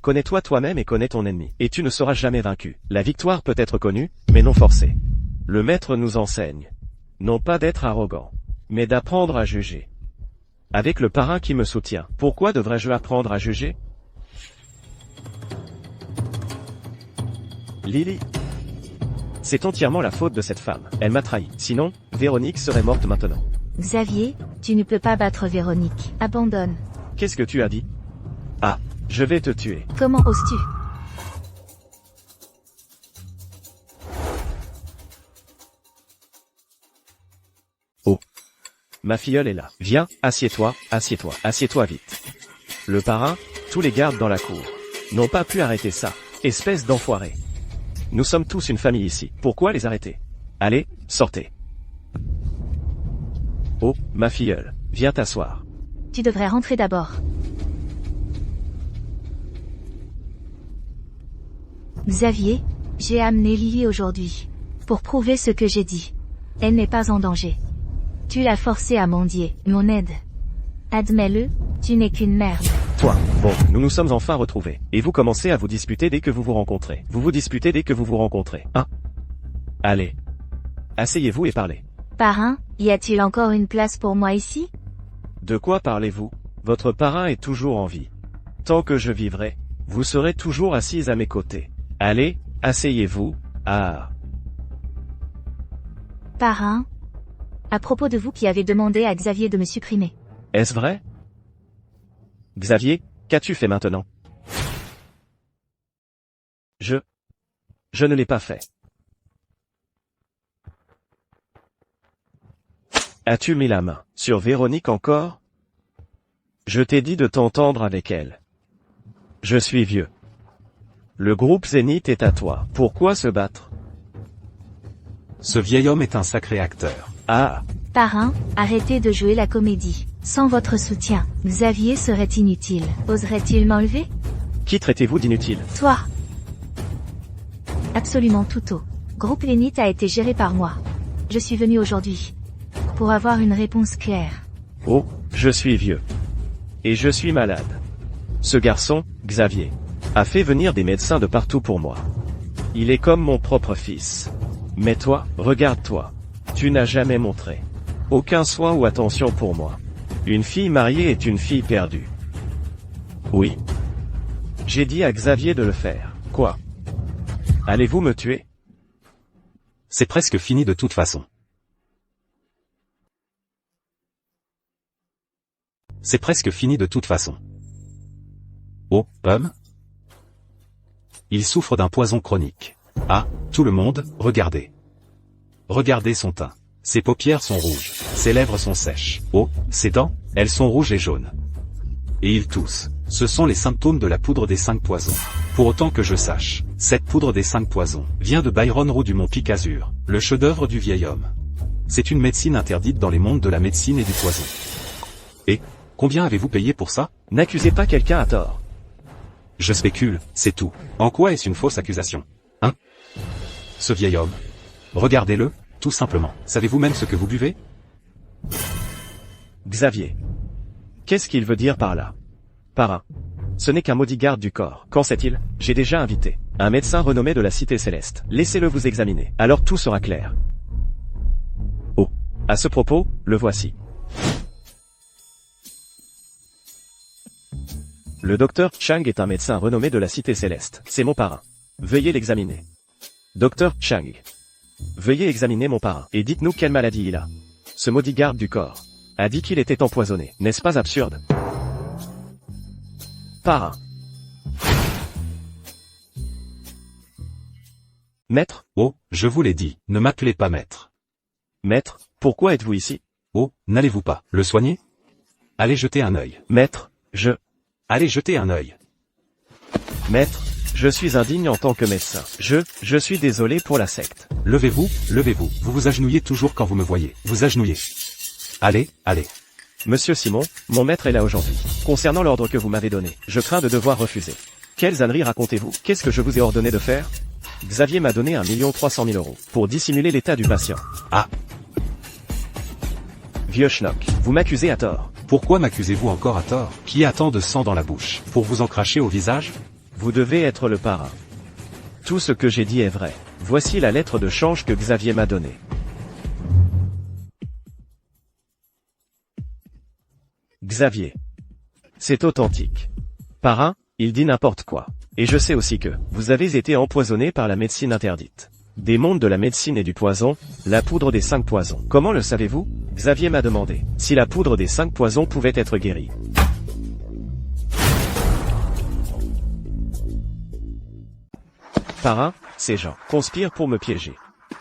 Connais-toi toi-même et connais ton ennemi, et tu ne seras jamais vaincu. La victoire peut être connue, mais non forcée. Le maître nous enseigne. Non pas d'être arrogant, mais d'apprendre à juger. Avec le parrain qui me soutient, pourquoi devrais-je apprendre à juger? Lily. C'est entièrement la faute de cette femme. Elle m'a trahi. Sinon, Véronique serait morte maintenant. Xavier, tu ne peux pas battre Véronique. Abandonne. Qu'est-ce que tu as dit? Ah, je vais te tuer. Comment oses-tu? Oh. Ma filleule est là. Viens, assieds-toi, assieds-toi, assieds-toi vite. Le parrain, tous les gardes dans la cour, n'ont pas pu arrêter ça. Espèce d'enfoiré. Nous sommes tous une famille ici. Pourquoi les arrêter? Allez, sortez. Oh, ma filleule, viens t'asseoir. Tu devrais rentrer d'abord. Xavier, j'ai amené Lily aujourd'hui. Pour prouver ce que j'ai dit. Elle n'est pas en danger. Tu l'as forcée à mendier, mon aide. Admets-le, tu n'es qu'une merde. Toi, bon, nous nous sommes enfin retrouvés. Et vous commencez à vous disputer dès que vous vous rencontrez. Vous vous disputez dès que vous vous rencontrez. Hein? Allez. Asseyez-vous et parlez. Parrain, y a-t-il encore une place pour moi ici? De quoi parlez-vous? Votre parrain est toujours en vie. Tant que je vivrai, Vous serez toujours assise à mes côtés. Allez, asseyez-vous. Ah. Parrain. À propos de vous qui avez demandé à Xavier de me supprimer. Est-ce vrai? Xavier, qu'as-tu fait maintenant? Je ne l'ai pas fait. As-tu mis la main sur Véronique encore? Je t'ai dit de t'entendre avec elle. Je suis vieux. Le groupe Zénith est à toi. Pourquoi se battre? Ce vieil homme est un sacré acteur. Ah. Parrain, arrêtez de jouer la comédie. Sans votre soutien, Xavier serait inutile. Oserait-il m'enlever? Qui traitez-vous d'inutile? Toi. Absolument tout. Groupe Zénith a été géré par moi. Je suis venu aujourd'hui. Pour avoir une réponse claire. Oh, je suis vieux. Et je suis malade. Ce garçon, Xavier, a fait venir des médecins de partout pour moi. Il est comme mon propre fils. Mais toi, regarde-toi. Tu n'as jamais montré aucun soin ou attention pour moi. Une fille mariée est une fille perdue. Oui. J'ai dit à Xavier de le faire. Quoi? Allez-vous me tuer? C'est presque fini de toute façon. C'est presque fini de toute façon. Oh, homme? Il souffre d'un poison chronique. Ah, tout le monde, regardez. Regardez son teint. Ses paupières sont rouges. Ses lèvres sont sèches. Oh, ses dents, elles sont rouges et jaunes. Et il tousse. Ce sont les symptômes de la poudre des 5 poisons. Pour autant que je sache, cette poudre des 5 poisons vient de Byron Roux du Mont Picazur, le chef-d'œuvre du vieil homme. C'est une médecine interdite dans les mondes de la médecine et du poison. Et, combien avez-vous payé pour ça? N'accusez pas quelqu'un à tort. Je spécule, c'est tout. En quoi est-ce une fausse accusation? Hein? Ce vieil homme. Regardez-le, tout simplement. Savez-vous même ce que vous buvez? Xavier. Qu'est-ce qu'il veut dire par là? Parrain. Ce n'est qu'un bodyguard du corps. Qu'en sait-il? J'ai déjà invité un médecin renommé de la Cité Céleste. Laissez-le vous examiner. Alors tout sera clair. Oh. À ce propos, le voici. Le docteur Chang est un médecin renommé de la Cité Céleste. C'est mon parrain. Veuillez l'examiner. Docteur Chang. Veuillez examiner mon parrain, et dites-nous quelle maladie il a. Ce bodyguard du corps a dit qu'il était empoisonné. N'est-ce pas absurde? Parrain. Maître? Oh, je vous l'ai dit, ne m'appelez pas maître. Maître, pourquoi êtes-vous ici? Oh, n'allez-vous pas le soigner? Allez jeter un œil. Maître, Allez jeter un œil. Maître, je suis indigne en tant que médecin. Je suis désolé pour la secte. Levez-vous, levez-vous. Vous vous agenouillez toujours quand vous me voyez. Vous agenouillez. Allez, allez. Monsieur Simon, mon maître est là aujourd'hui. Concernant l'ordre que vous m'avez donné, je crains de devoir refuser. Quelles âneries racontez-vous? Qu'est-ce que je vous ai ordonné de faire? Xavier m'a donné 1 300 000 € pour dissimuler l'état du patient. Ah. Vieux schnock, vous m'accusez à tort. Pourquoi m'accusez-vous encore à tort? Qui a tant de sang dans la bouche? Pour vous en cracher au visage? Vous devez être le parrain. Tout ce que j'ai dit est vrai. Voici la lettre de change que Xavier m'a donnée. Xavier. C'est authentique. Parrain, il dit n'importe quoi. Et je sais aussi que vous avez été empoisonné par la médecine interdite. Des mondes de la médecine et du poison, la poudre des 5 poisons. Comment le savez-vous? Xavier m'a demandé si la poudre des 5 poisons pouvait être guérie. Parrain, ces gens conspirent pour me piéger.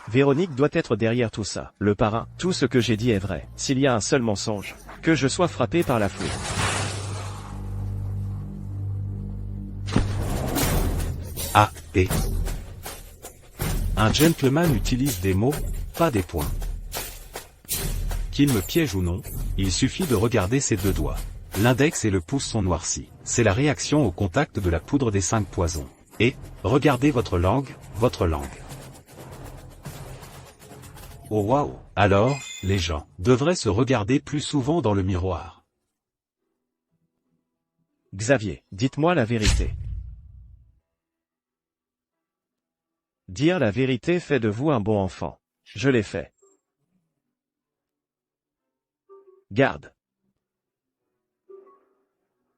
Véronique doit être derrière tout ça. Le parrain, tout ce que j'ai dit est vrai. S'il y a un seul mensonge, que je sois frappé par la foudre. Ah, et... Un gentleman utilise des mots, pas des points. Qu'il me piège ou non, il suffit de regarder ses 2 doigts. L'index et le pouce sont noircis. C'est la réaction au contact de la poudre des 5 poisons. Et, regardez votre langue, votre langue. Oh waouh! Alors, les gens devraient se regarder plus souvent dans le miroir. Xavier, dites-moi la vérité. Dire la vérité fait de vous un bon enfant. Je l'ai fait. Garde.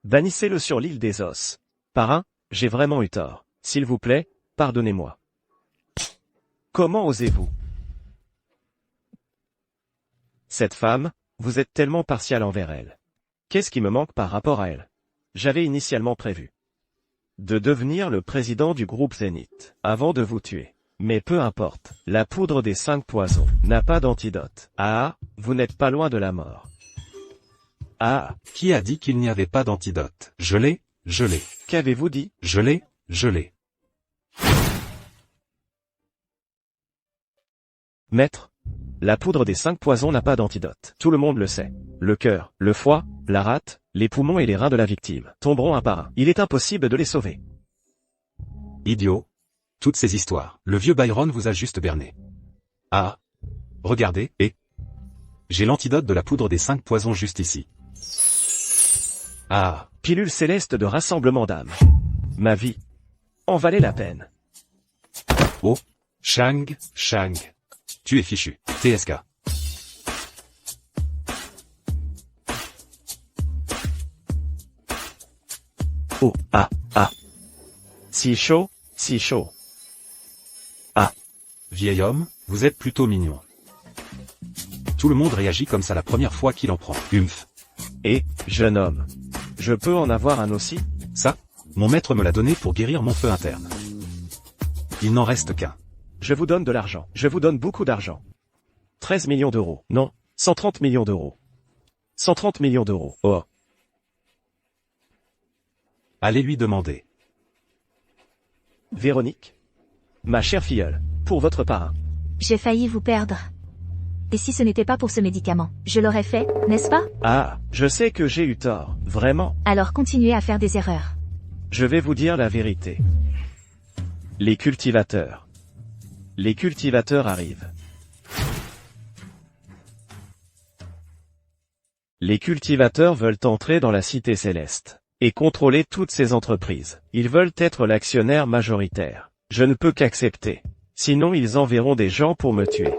Bannissez-le sur l'île des os. Parrain, J'ai vraiment eu tort. S'il vous plaît, pardonnez-moi. Comment osez-vous? Cette femme, vous êtes tellement partial envers elle. Qu'est-ce qui me manque par rapport à elle? J'avais initialement prévu de devenir le président du groupe Zénith, avant de vous tuer. Mais peu importe, la poudre des 5 poisons n'a pas d'antidote. Ah, vous n'êtes pas loin de la mort. Ah, Qui a dit qu'il n'y avait pas d'antidote? Je l'ai. qu'avez-vous dit? Je l'ai. Maître, la poudre des 5 poisons n'a pas d'antidote. Tout le monde le sait. Le cœur, le foie, la rate, les poumons et les reins de la victime tomberont un par un. Il est impossible de les sauver. Idiot. Toutes ces histoires. Le vieux Byron vous a juste berné. Ah. Regardez, et... J'ai l'antidote de la poudre des 5 poisons juste ici. Ah. Pilule céleste de rassemblement d'âmes. Ma vie en valait la peine. Oh. Shang. Tu es fichu. TSK. Oh, ah. Si chaud. Vieil homme, vous êtes plutôt mignon. Tout le monde réagit comme ça la première fois qu'il en prend. Humph. Et, jeune homme, je peux en avoir un aussi? Ça, mon maître me l'a donné pour guérir mon feu interne. Il n'en reste qu'un. Je vous donne de l'argent. Je vous donne beaucoup d'argent. 13 millions d'euros. Non, 130 millions d'euros. 130 millions d'euros. Oh. Allez lui demander. Véronique? Ma chère filleule, pour votre parrain. J'ai failli vous perdre. Et si ce n'était pas pour ce médicament, je l'aurais fait, n'est-ce pas? Ah, je sais que j'ai eu tort, vraiment. Alors continuez à faire des erreurs. Je vais vous dire la vérité. Les cultivateurs arrivent. Les cultivateurs veulent entrer dans la Cité Céleste et contrôler toutes ces entreprises. Ils veulent être l'actionnaire majoritaire. Je ne peux qu'accepter. Sinon ils enverront des gens pour me tuer.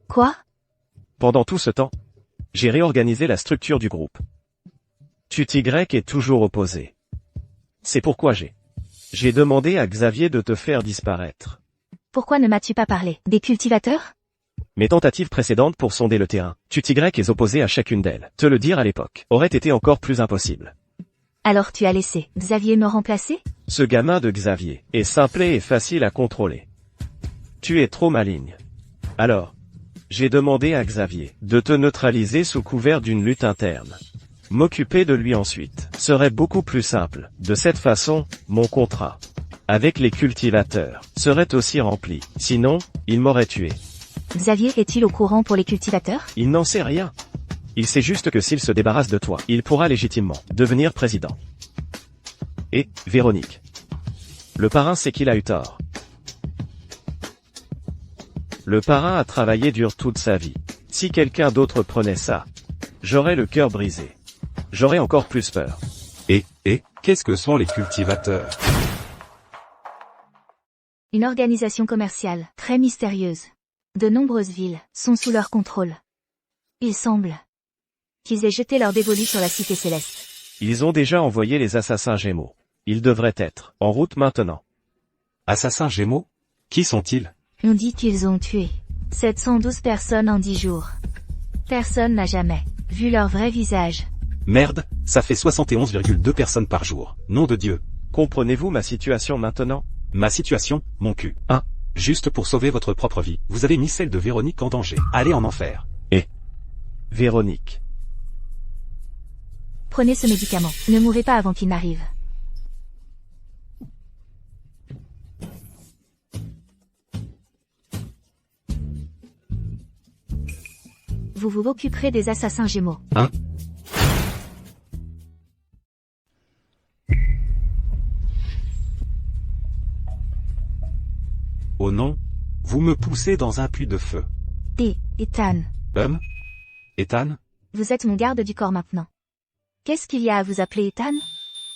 Quoi? Pendant tout ce temps, j'ai réorganisé la structure du groupe. TuTY est toujours opposé. C'est pourquoi j'ai demandé à Xavier de te faire disparaître. Pourquoi ne m'as-tu pas parlé? Des cultivateurs? Mes tentatives précédentes pour sonder le terrain, TuTY est opposé à chacune d'elles. Te le dire à l'époque aurait été encore plus impossible. Alors tu as laissé Xavier me remplacer? Ce gamin de Xavier est simple et facile à contrôler. Tu es trop maligne. Alors, j'ai demandé à Xavier de te neutraliser sous couvert d'une lutte interne. M'occuper de lui ensuite serait beaucoup plus simple. De cette façon, mon contrat avec les cultivateurs serait aussi rempli. Sinon, il m'aurait tué. Xavier est-il au courant pour les cultivateurs? Il n'en sait rien. Il sait juste que s'il se débarrasse de toi, il pourra légitimement devenir président. Et, Véronique. Le parrain sait qu'il a eu tort. Le parrain a travaillé dur toute sa vie. Si quelqu'un d'autre prenait ça, j'aurais le cœur brisé. J'aurais encore plus peur. Et, qu'est-ce que sont les cultivateurs? Une organisation commerciale, très mystérieuse. De nombreuses villes sont sous leur contrôle. Il semble qu'ils aient jeté leur dévolu sur la Cité Céleste. Ils ont déjà envoyé les assassins Gémeaux. Ils devraient être en route maintenant. Assassins Gémeaux? Qui sont-ils? On dit qu'ils ont tué 712 personnes en 10 jours. Personne n'a jamais vu leur vrai visage. Merde, ça fait 71,2 personnes par jour. Nom de Dieu. Comprenez-vous ma situation maintenant? Ma situation, mon cul. 1. Juste pour sauver votre propre vie, vous avez mis celle de Véronique en danger. Allez en enfer. Et Véronique. Prenez ce médicament. Ne mourrez pas avant qu'il n'arrive. Vous vous occuperez des assassins Gémeaux. 1. Oh non, vous me poussez dans un puits de feu. Ethan. Ethan? Vous êtes mon garde du corps maintenant. Qu'est-ce qu'il y a à vous appeler Ethan?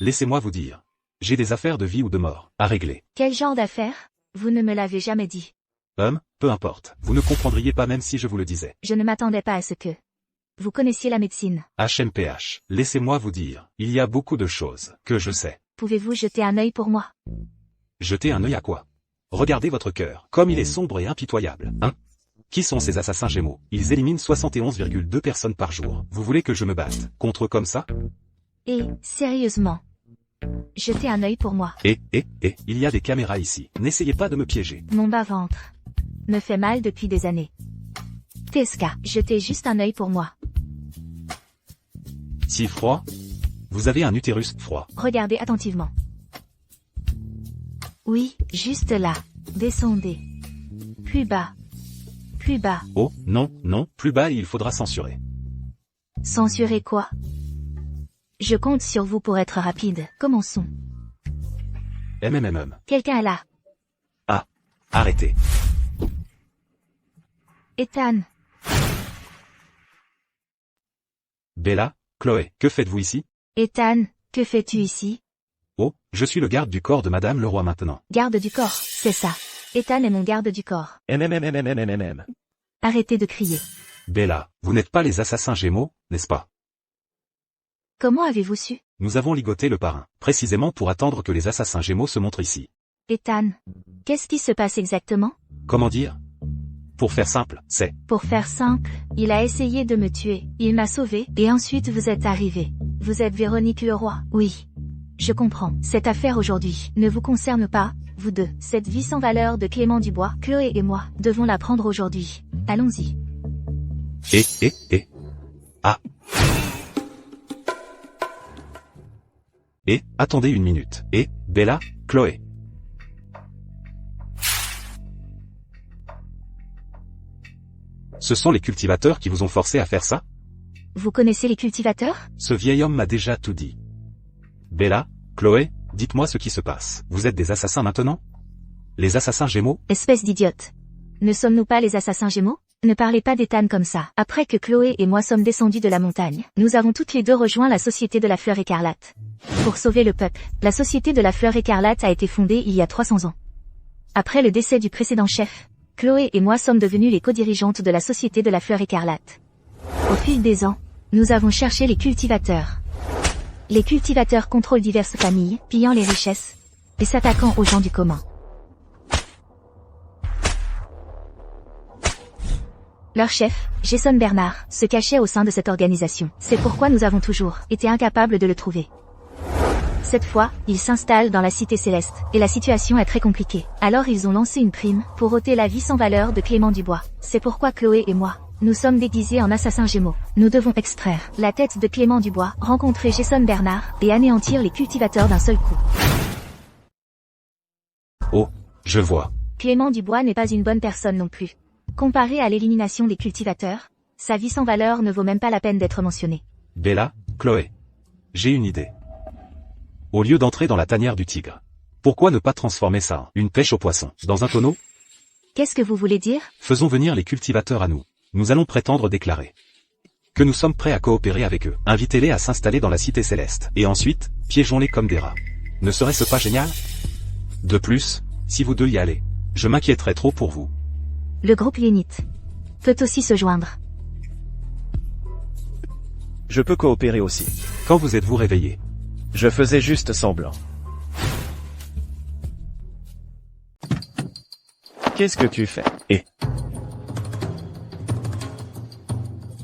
Laissez-moi vous dire. J'ai des affaires de vie ou de mort à régler. Quel genre d'affaires? Vous ne me l'avez jamais dit. Peu importe. Vous ne comprendriez pas même si je vous le disais. Je ne m'attendais pas à ce que vous connaissiez la médecine. HMPH. Laissez-moi vous dire. Il y a beaucoup de choses que je sais. Pouvez-vous jeter un œil pour moi? Jetez un œil à quoi? Regardez votre cœur, comme il est sombre et impitoyable, hein? Qui sont ces assassins gémeaux? Ils éliminent 71,2 personnes par jour. Vous voulez que je me batte contre eux comme ça? Et, sérieusement. Jetez un œil pour moi. Il y a des caméras ici. N'essayez pas de me piéger. Mon bas-ventre me fait mal depuis des années. Teska, jetez juste un œil pour moi. Si froid? Vous avez un utérus froid. Regardez attentivement. Oui, juste là. Descendez. Plus bas. Plus bas. Oh, non, plus bas et il faudra censurer. Censurer quoi? Je compte sur vous pour être rapide. Commençons. Quelqu'un est là. Ah, arrêtez. Ethan. Bella, Chloé, que faites-vous ici? Ethan, que fais-tu ici? Oh, je suis le garde du corps de Madame le Roi maintenant. Garde du corps, c'est ça. Ethan est mon garde du corps. Arrêtez de crier. Bella, vous n'êtes pas les assassins gémeaux, n'est-ce pas? Comment avez-vous su? Nous avons ligoté le parrain, précisément pour attendre que les assassins gémeaux se montrent ici. Ethan, qu'est-ce qui se passe exactement? Comment dire? Pour faire simple, c'est... Pour faire simple, il a essayé de me tuer, il m'a sauvé, et ensuite vous êtes arrivé. Vous êtes Véronique Leroy? Oui. Je comprends. Cette affaire aujourd'hui ne vous concerne pas, vous deux. Cette vie sans valeur de Clément Dubois, Chloé et moi, devons la prendre aujourd'hui. Allons-y. Ah. Attendez une minute. Bella, Chloé. Ce sont les cultivateurs qui vous ont forcé à faire ça? Vous connaissez les cultivateurs? Ce vieil homme m'a déjà tout dit. Bella, Chloé, dites-moi ce qui se passe. Vous êtes des assassins maintenant? Les assassins gémeaux? Espèce d'idiote. Ne sommes-nous pas les assassins gémeaux? Ne parlez pas d'Ethan comme ça. Après que Chloé et moi sommes descendus de la montagne, nous avons toutes les deux rejoint la Société de la Fleur Écarlate. Pour sauver le peuple, la Société de la Fleur Écarlate a été fondée il y a 300 ans. Après le décès du précédent chef, Chloé et moi sommes devenues les co-dirigeantes de la Société de la Fleur Écarlate. Au fil des ans, nous avons cherché les cultivateurs. Les cultivateurs contrôlent diverses familles, pillant les richesses, et s'attaquant aux gens du commun. Leur chef, Jason Bernard, se cachait au sein de cette organisation. C'est pourquoi nous avons toujours été incapables de le trouver. Cette fois, il s'installe dans la Cité Céleste, et la situation est très compliquée. Alors ils ont lancé une prime, pour ôter la vie sans valeur de Clément Dubois. C'est pourquoi Chloé et moi, nous sommes déguisés en assassins gémeaux. Nous devons extraire la tête de Clément Dubois, rencontrer Jason Bernard, et anéantir les cultivateurs d'un seul coup. Oh, je vois. Clément Dubois n'est pas une bonne personne non plus. Comparé à l'élimination des cultivateurs, sa vie sans valeur ne vaut même pas la peine d'être mentionnée. Bella, Chloé. J'ai une idée. Au lieu d'entrer dans la tanière du tigre, pourquoi ne pas transformer ça en une pêche aux poissons, dans un tonneau? Qu'est-ce que vous voulez dire? Faisons venir les cultivateurs à nous. Nous allons prétendre déclarer que nous sommes prêts à coopérer avec eux. Invitez-les à s'installer dans la Cité Céleste. Et ensuite, piégeons-les comme des rats. Ne serait-ce pas génial? De plus, si vous deux y allez, je m'inquiéterais trop pour vous. Le groupe Lénite peut aussi se joindre. Je peux coopérer aussi. Quand vous êtes-vous réveillé? Je faisais juste semblant. Qu'est-ce que tu fais?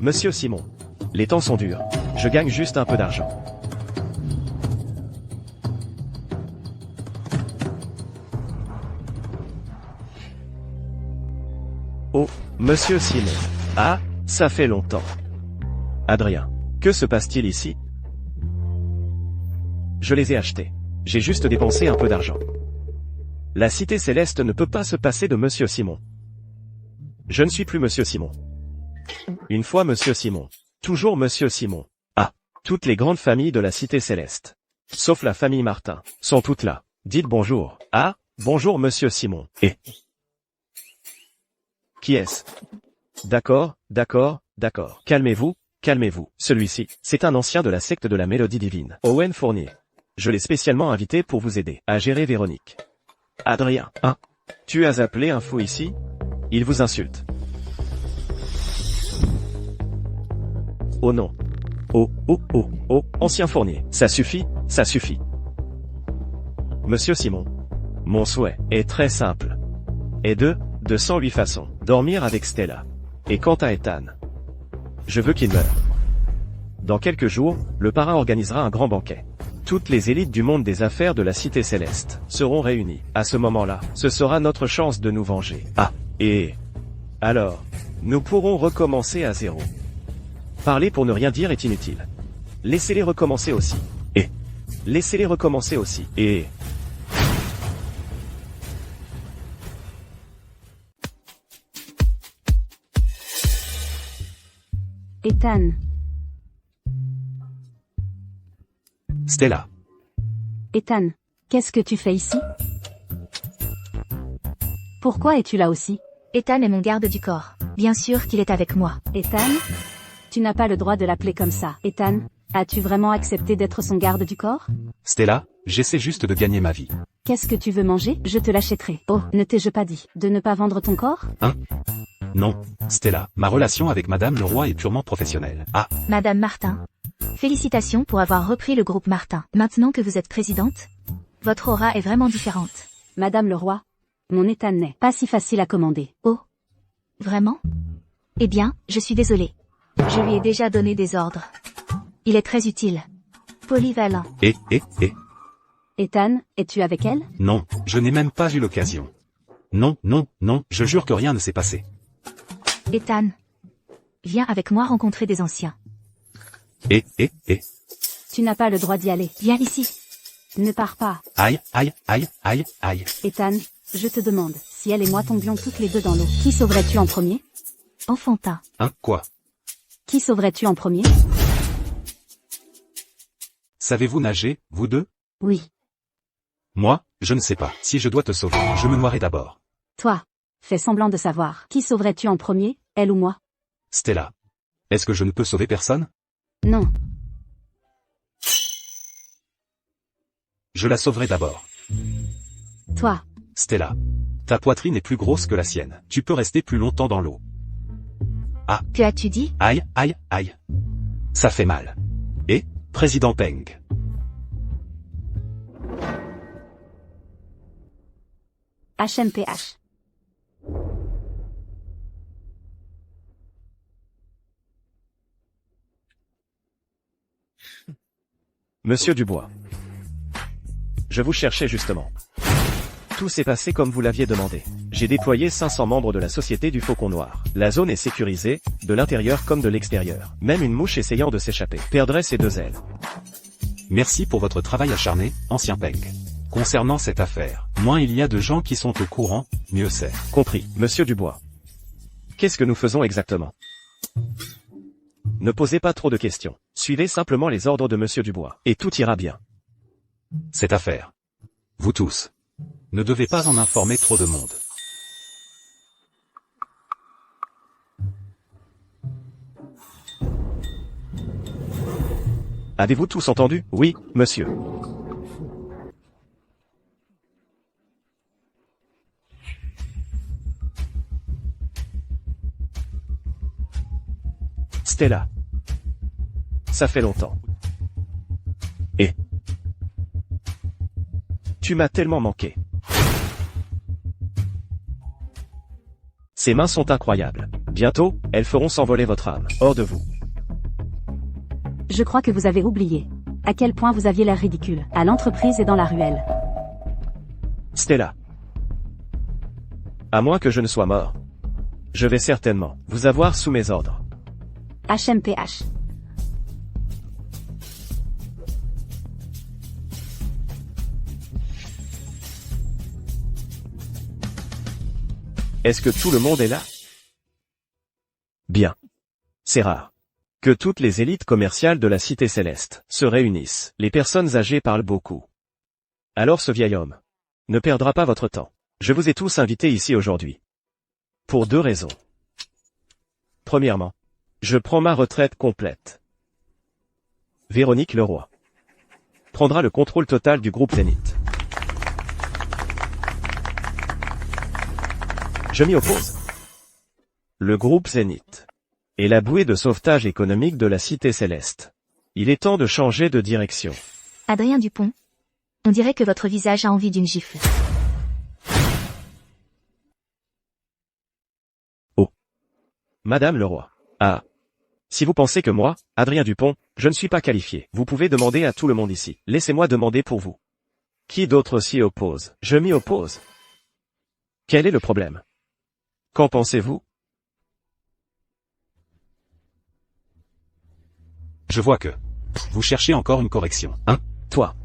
Monsieur Simon. Les temps sont durs. Je gagne juste un peu d'argent. Oh, Monsieur Simon. Ah, ça fait longtemps. Adrien. Que se passe-t-il ici? Je les ai achetés. J'ai juste dépensé un peu d'argent. La Cité Céleste ne peut pas se passer de Monsieur Simon. Je ne suis plus Monsieur Simon. Une fois Monsieur Simon. Toujours Monsieur Simon. Ah, toutes les grandes familles de la Cité Céleste. Sauf la famille Martin, sont toutes là. Dites bonjour. Ah, bonjour Monsieur Simon. Qui est-ce? D'accord. Calmez-vous, calmez-vous. Celui-ci, c'est un ancien de la secte de la Mélodie Divine. Owen Fournier. Je l'ai spécialement invité pour vous aider à gérer Véronique. Adrien, hein? Tu as appelé un fou ici? Il vous insulte. Oh non. Oh, ancien Fournier. Ça suffit, ça suffit. Monsieur Simon. Mon souhait est très simple. Et de 108 façons. Dormir avec Stella. Et quant à Ethan, je veux qu'il meure. Dans quelques jours, le parrain organisera un grand banquet. Toutes les élites du monde des affaires de la Cité Céleste seront réunies. À ce moment-là, ce sera notre chance de nous venger. Ah, et alors, nous pourrons recommencer à zéro. Parler pour ne rien dire est inutile. Laissez-les recommencer aussi. Et laissez-les recommencer aussi. Et Ethan, Stella. Ethan, qu'est-ce que tu fais ici? Pourquoi es-tu là aussi? Ethan est mon garde du corps. Bien sûr qu'il est avec moi. Ethan? Tu n'as pas le droit de l'appeler comme ça. Ethan, as-tu vraiment accepté d'être son garde du corps? Stella, j'essaie juste de gagner ma vie. Qu'est-ce que tu veux manger? Je te l'achèterai. Oh, ne t'ai-je pas dit de ne pas vendre ton corps? Non, Stella, ma relation avec Madame Leroy est purement professionnelle. Ah, Madame Martin. Félicitations pour avoir repris le groupe Martin. Maintenant que vous êtes présidente, votre aura est vraiment différente. Madame Leroy, mon Ethan n'est pas si facile à commander. Oh. Vraiment? Eh bien, je suis désolée. Je lui ai déjà donné des ordres. Il est très utile. Polyvalent. Ethan, es-tu avec elle? Non, je n'ai même pas eu l'occasion. Non, je jure que rien ne s'est passé. Ethan. Viens avec moi rencontrer des anciens. Tu n'as pas le droit d'y aller. Viens ici. Ne pars pas. Aïe. Ethan, je te demande, si elle et moi tombions toutes les deux dans l'eau, qui sauverais-tu en premier? Enfantin. Quoi? Qui sauverais-tu en premier? Savez-vous nager, vous deux? Oui. Moi, je ne sais pas. Si je dois te sauver, je me noierai d'abord. Toi, fais semblant de savoir. Qui sauverais-tu en premier, elle ou moi? Stella. Est-ce que je ne peux sauver personne? Non. Je la sauverai d'abord. Toi. Stella. Ta poitrine est plus grosse que la sienne. Tu peux rester plus longtemps dans l'eau. Que as-tu dit? Aïe. Ça fait mal. Et, Président Peng. HMPH. Monsieur Dubois. Je vous cherchais justement. Tout s'est passé comme vous l'aviez demandé. J'ai déployé 500 membres de la Société du Faucon Noir. La zone est sécurisée, de l'intérieur comme de l'extérieur. Même une mouche essayant de s'échapper perdrait ses 2 ailes. Merci pour votre travail acharné, ancien Peng. Concernant cette affaire, moins il y a de gens qui sont au courant, mieux c'est. Compris, Monsieur Dubois. Qu'est-ce que nous faisons exactement? Ne posez pas trop de questions. Suivez simplement les ordres de Monsieur Dubois, et tout ira bien. Cette affaire. Vous tous. Ne devez pas en informer trop de monde. Avez-vous tous entendu? Oui, monsieur. Stella. Ça fait longtemps. Et tu m'as tellement manqué. Ces mains sont incroyables. Bientôt, elles feront s'envoler votre âme, hors de vous. Je crois que vous avez oublié à quel point vous aviez l'air ridicule, à l'entreprise et dans la ruelle. Stella. À moins que je ne sois mort. Je vais certainement vous avoir sous mes ordres. HMPH. Est-ce que tout le monde est là? Bien. C'est rare. Que toutes les élites commerciales de la Cité Céleste se réunissent. Les personnes âgées parlent beaucoup. Alors ce vieil homme ne perdra pas votre temps. Je vous ai tous invités ici aujourd'hui. Pour 2 raisons. Premièrement, je prends ma retraite complète. Véronique Leroy prendra le contrôle total du groupe Zénith. Je m'y oppose. Le groupe Zénith est la bouée de sauvetage économique de la Cité Céleste. Il est temps de changer de direction. Adrien Dupont. On dirait que votre visage a envie d'une gifle. Madame le roi. Ah. Si vous pensez que moi, Adrien Dupont, je ne suis pas qualifié, vous pouvez demander à tout le monde ici. Laissez-moi demander pour vous. Qui d'autre s'y oppose? Je m'y oppose. Quel est le problème? Qu'en pensez-vous? Je vois que... Vous cherchez encore une correction, hein? Toi.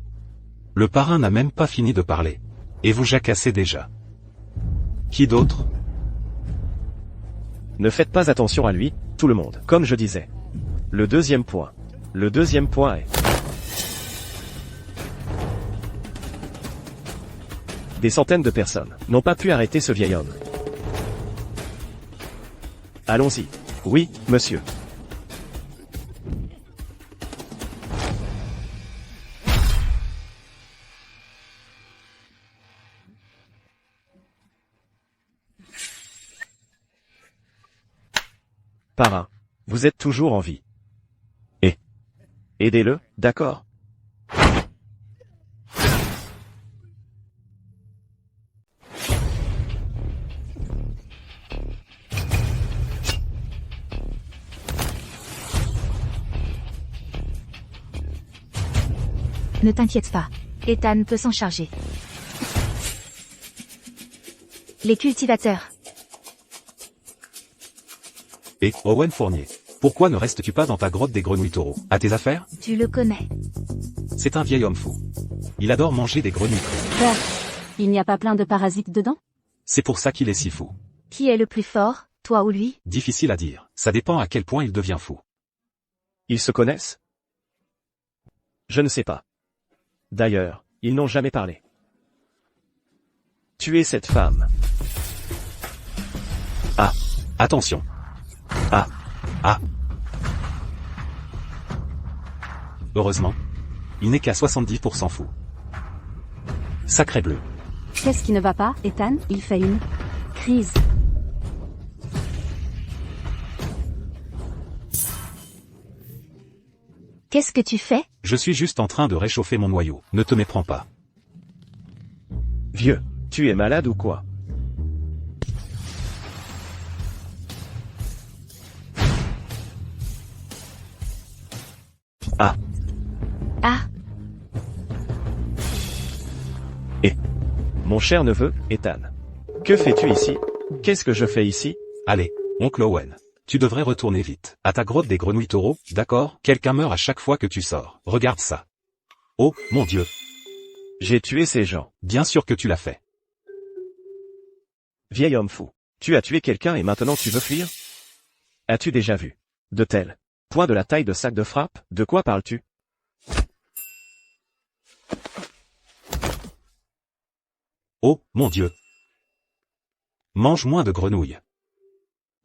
Le parrain n'a même pas fini de parler. Et vous jacassez déjà. Qui d'autre? Ne faites pas attention à lui, tout le monde, comme je disais. Le deuxième point. Le deuxième point est... Des centaines de personnes n'ont pas pu arrêter ce vieil homme. Allons-y. Oui, monsieur. Parrain, vous êtes toujours en vie. Et aidez-le, d'accord? Ne t'inquiète pas. Ethan peut s'en charger. Les cultivateurs. Et, Owen Fournier, pourquoi ne restes-tu pas dans ta grotte des grenouilles taureaux? À tes affaires? Tu le connais. C'est un vieil homme fou. Il adore manger des grenouilles crues. Père, il n'y a pas plein de parasites dedans? C'est pour ça qu'il est si fou. Qui est le plus fort, toi ou lui? Difficile à dire. Ça dépend à quel point il devient fou. Ils se connaissent? Je ne sais pas. D'ailleurs, ils n'ont jamais parlé. Tuez cette femme. Ah. Attention. Ah. Ah. Heureusement. Il n'est qu'à 70% fou. Sacré bleu. Qu'est-ce qui ne va pas, Ethan? Il fait une crise. Qu'est-ce que tu fais? Je suis juste en train de réchauffer mon noyau. Ne te méprends pas. Vieux, tu es malade ou quoi? Ah. Ah, Mon cher neveu, Ethan. Que fais-tu ici? Qu'est-ce que je fais ici? Allez, oncle Owen. Tu devrais retourner vite. À ta grotte des grenouilles taureaux, d'accord? Quelqu'un meurt à chaque fois que tu sors. Regarde ça. Oh, mon Dieu. J'ai tué ces gens. Bien sûr que tu l'as fait. Vieil homme fou. Tu as tué quelqu'un et maintenant tu veux fuir? As-tu déjà vu de tels points de la taille de sac de frappe? De quoi parles-tu? Oh, mon Dieu. Mange moins de grenouilles.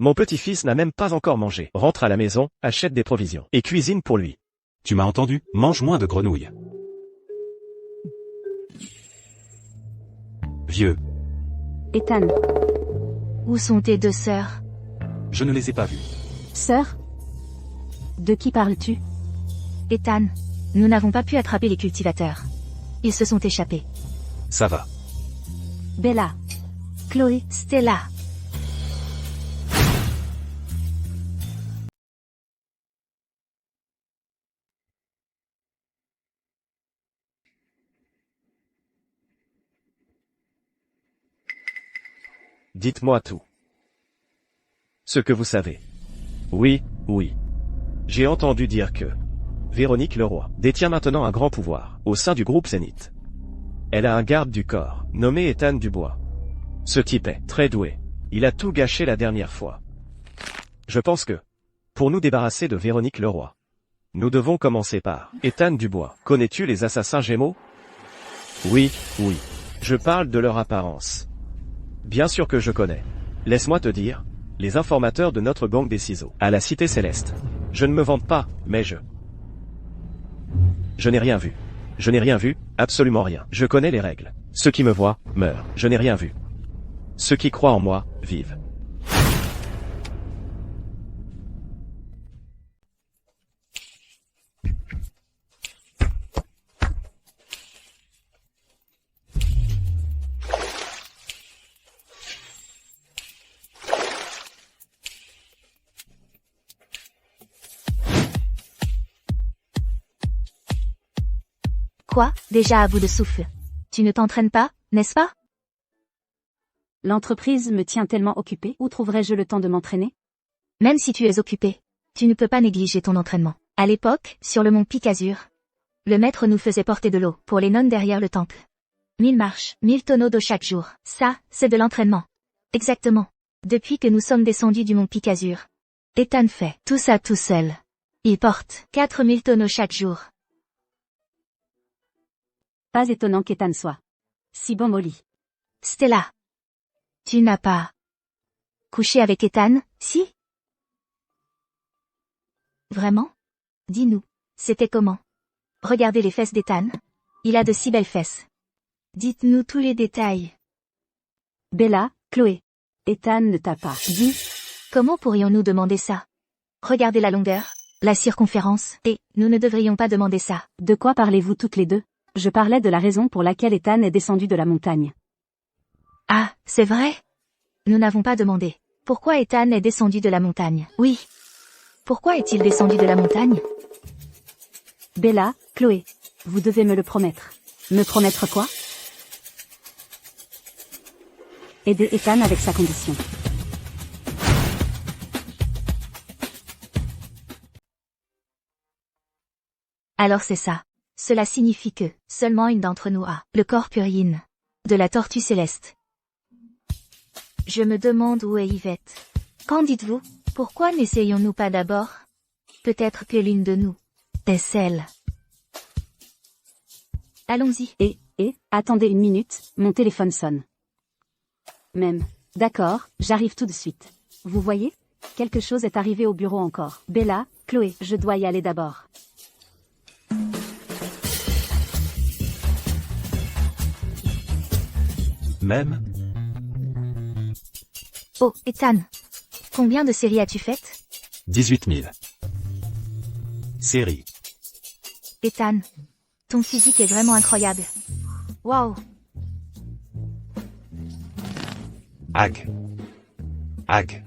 Mon petit-fils n'a même pas encore mangé. Rentre à la maison, achète des provisions et cuisine pour lui. Tu m'as entendu? Mange moins de grenouilles. Vieux. Ethan. où sont tes deux sœurs? Je ne les ai pas vues. Sœur? De qui parles-tu? Ethan, nous n'avons pas pu attraper les cultivateurs. Ils se sont échappés. Ça va. Bella. Chloé. Stella. Dites-moi tout. Ce que vous savez. Oui, oui. J'ai entendu dire que Véronique Leroy détient maintenant un grand pouvoir au sein du groupe Zénith. Elle a un garde du corps, nommé Ethan Dubois. Ce type est très doué. Il a tout gâché la dernière fois. Je pense que, pour nous débarrasser de Véronique Leroy, nous devons commencer par Ethan Dubois. Connais-tu les assassins Gémeaux? Oui, oui. Je parle de leur apparence. Bien sûr que je connais. Laisse-moi te dire, les informateurs de notre gang des ciseaux, à la Cité Céleste. Je ne me vante pas, mais je n'ai rien vu. Je n'ai rien vu, absolument rien. Je connais les règles. Ceux qui me voient, meurent. Je n'ai rien vu. Ceux qui croient en moi, vivent. Quoi, déjà à bout de souffle? Tu ne t'entraînes pas, n'est-ce pas? L'entreprise me tient tellement occupée, où trouverais-je le temps de m'entraîner? Même si tu es occupé, tu ne peux pas négliger ton entraînement. À l'époque, sur le mont Pic-Azur, le maître nous faisait porter de l'eau pour les nonnes derrière le temple. 1000 marches, 1000 tonneaux d'eau chaque jour. Ça, c'est de l'entraînement. Exactement. Depuis que nous sommes descendus du mont Pic-Azur, Ethan fait tout ça tout seul. Il porte 4000 tonneaux chaque jour. Pas étonnant qu'Ethan soit si bon Molly. Stella. Tu n'as pas couché avec Ethan, si? Vraiment? Dis-nous, c'était comment? Regardez les fesses d'Ethan. Il a de si belles fesses. Dites-nous tous les détails. Bella, Chloé. Ethan ne t'a pas dit? Comment pourrions-nous demander ça? Regardez la longueur, la circonférence, et nous ne devrions pas demander ça. De quoi parlez-vous toutes les deux? Je parlais de la raison pour laquelle Ethan est descendu de la montagne. Ah, c'est vrai? Nous n'avons pas demandé. Pourquoi Ethan est descendu de la montagne? Oui. Pourquoi est-il descendu de la montagne? Bella, Chloé. Vous devez me le promettre. Me promettre quoi? Aider Ethan avec sa condition. Alors c'est ça. Cela signifie que, seulement une d'entre nous a le corps purine de la tortue céleste. Je me demande où est Yvette. Qu'en dites-vous? Pourquoi n'essayons-nous pas d'abord? Peut-être que l'une de nous est celle. Allons-y. Attendez une minute, mon téléphone sonne. Même. D'accord, j'arrive tout de suite. Vous voyez? Quelque chose est arrivé au bureau encore. Bella, Chloé, je dois y aller d'abord. Même? Oh, Ethan. Combien de séries as-tu faites? 18 000. Série. Ethan. Ton physique est vraiment incroyable. Waouh. Ag. Ag.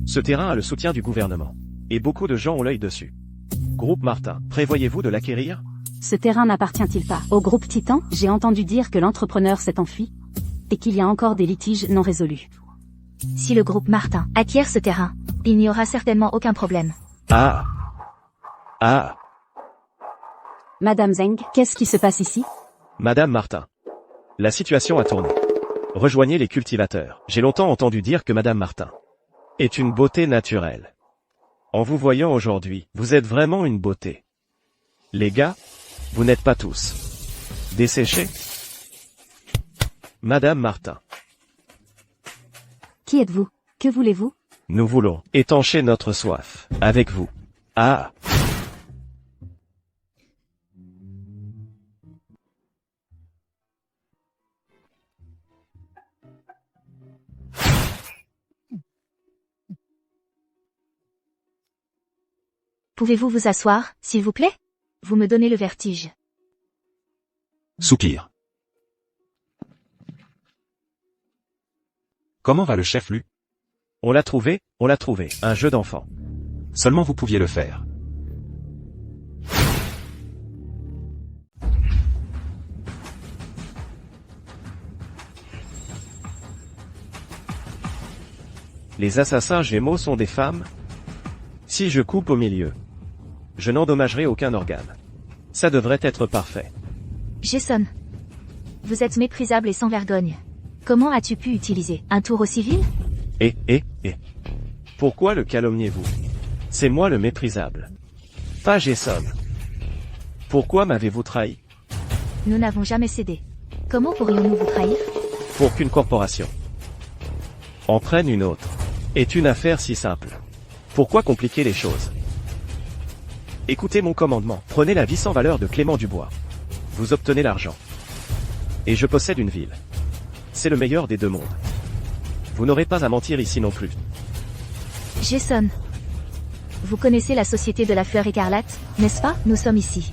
Ce terrain a le soutien du gouvernement. Et beaucoup de gens ont l'œil dessus. Groupe Martin, prévoyez-vous de l'acquérir? Ce terrain n'appartient-il pas au groupe Titan? J'ai entendu dire que l'entrepreneur s'est enfui. Et qu'il y a encore des litiges non résolus. Si le groupe Martin acquiert ce terrain, il n'y aura certainement aucun problème. Ah. Ah. Madame Zeng, qu'est-ce qui se passe ici? Madame Martin. La situation a tourné. Rejoignez les cultivateurs. J'ai longtemps entendu dire que Madame Martin est une beauté naturelle. En vous voyant aujourd'hui, vous êtes vraiment une beauté. Les gars, vous n'êtes pas tous desséchés? Madame Martin. Qui êtes-vous? Que voulez-vous? Nous voulons étancher notre soif avec vous. Ah. Pouvez-vous vous asseoir, s'il vous plaît? Vous me donnez le vertige. Soupir. Comment va le chef Lu? On l'a trouvé, un jeu d'enfant. Seulement vous pouviez le faire. Les assassins gémeaux sont des femmes? Si je coupe au milieu, je n'endommagerai aucun organe. Ça devrait être parfait. Jason. Vous êtes méprisable et sans vergogne. Comment as-tu pu utiliser un tour au civil? Pourquoi le calomniez-vous? C'est moi le méprisable. Pas Jason. Pourquoi m'avez-vous trahi? Nous n'avons jamais cédé. Comment pourrions-nous vous trahir? Pour qu'une corporation en prenne une autre est une affaire si simple. Pourquoi compliquer les choses? Écoutez mon commandement. Prenez la vie sans valeur de Clément Dubois. Vous obtenez l'argent. Et je possède une ville. C'est le meilleur des deux mondes. Vous n'aurez pas à mentir ici non plus. Jason. Vous connaissez la Société de la Fleur Écarlate, n'est-ce pas? Nous sommes ici.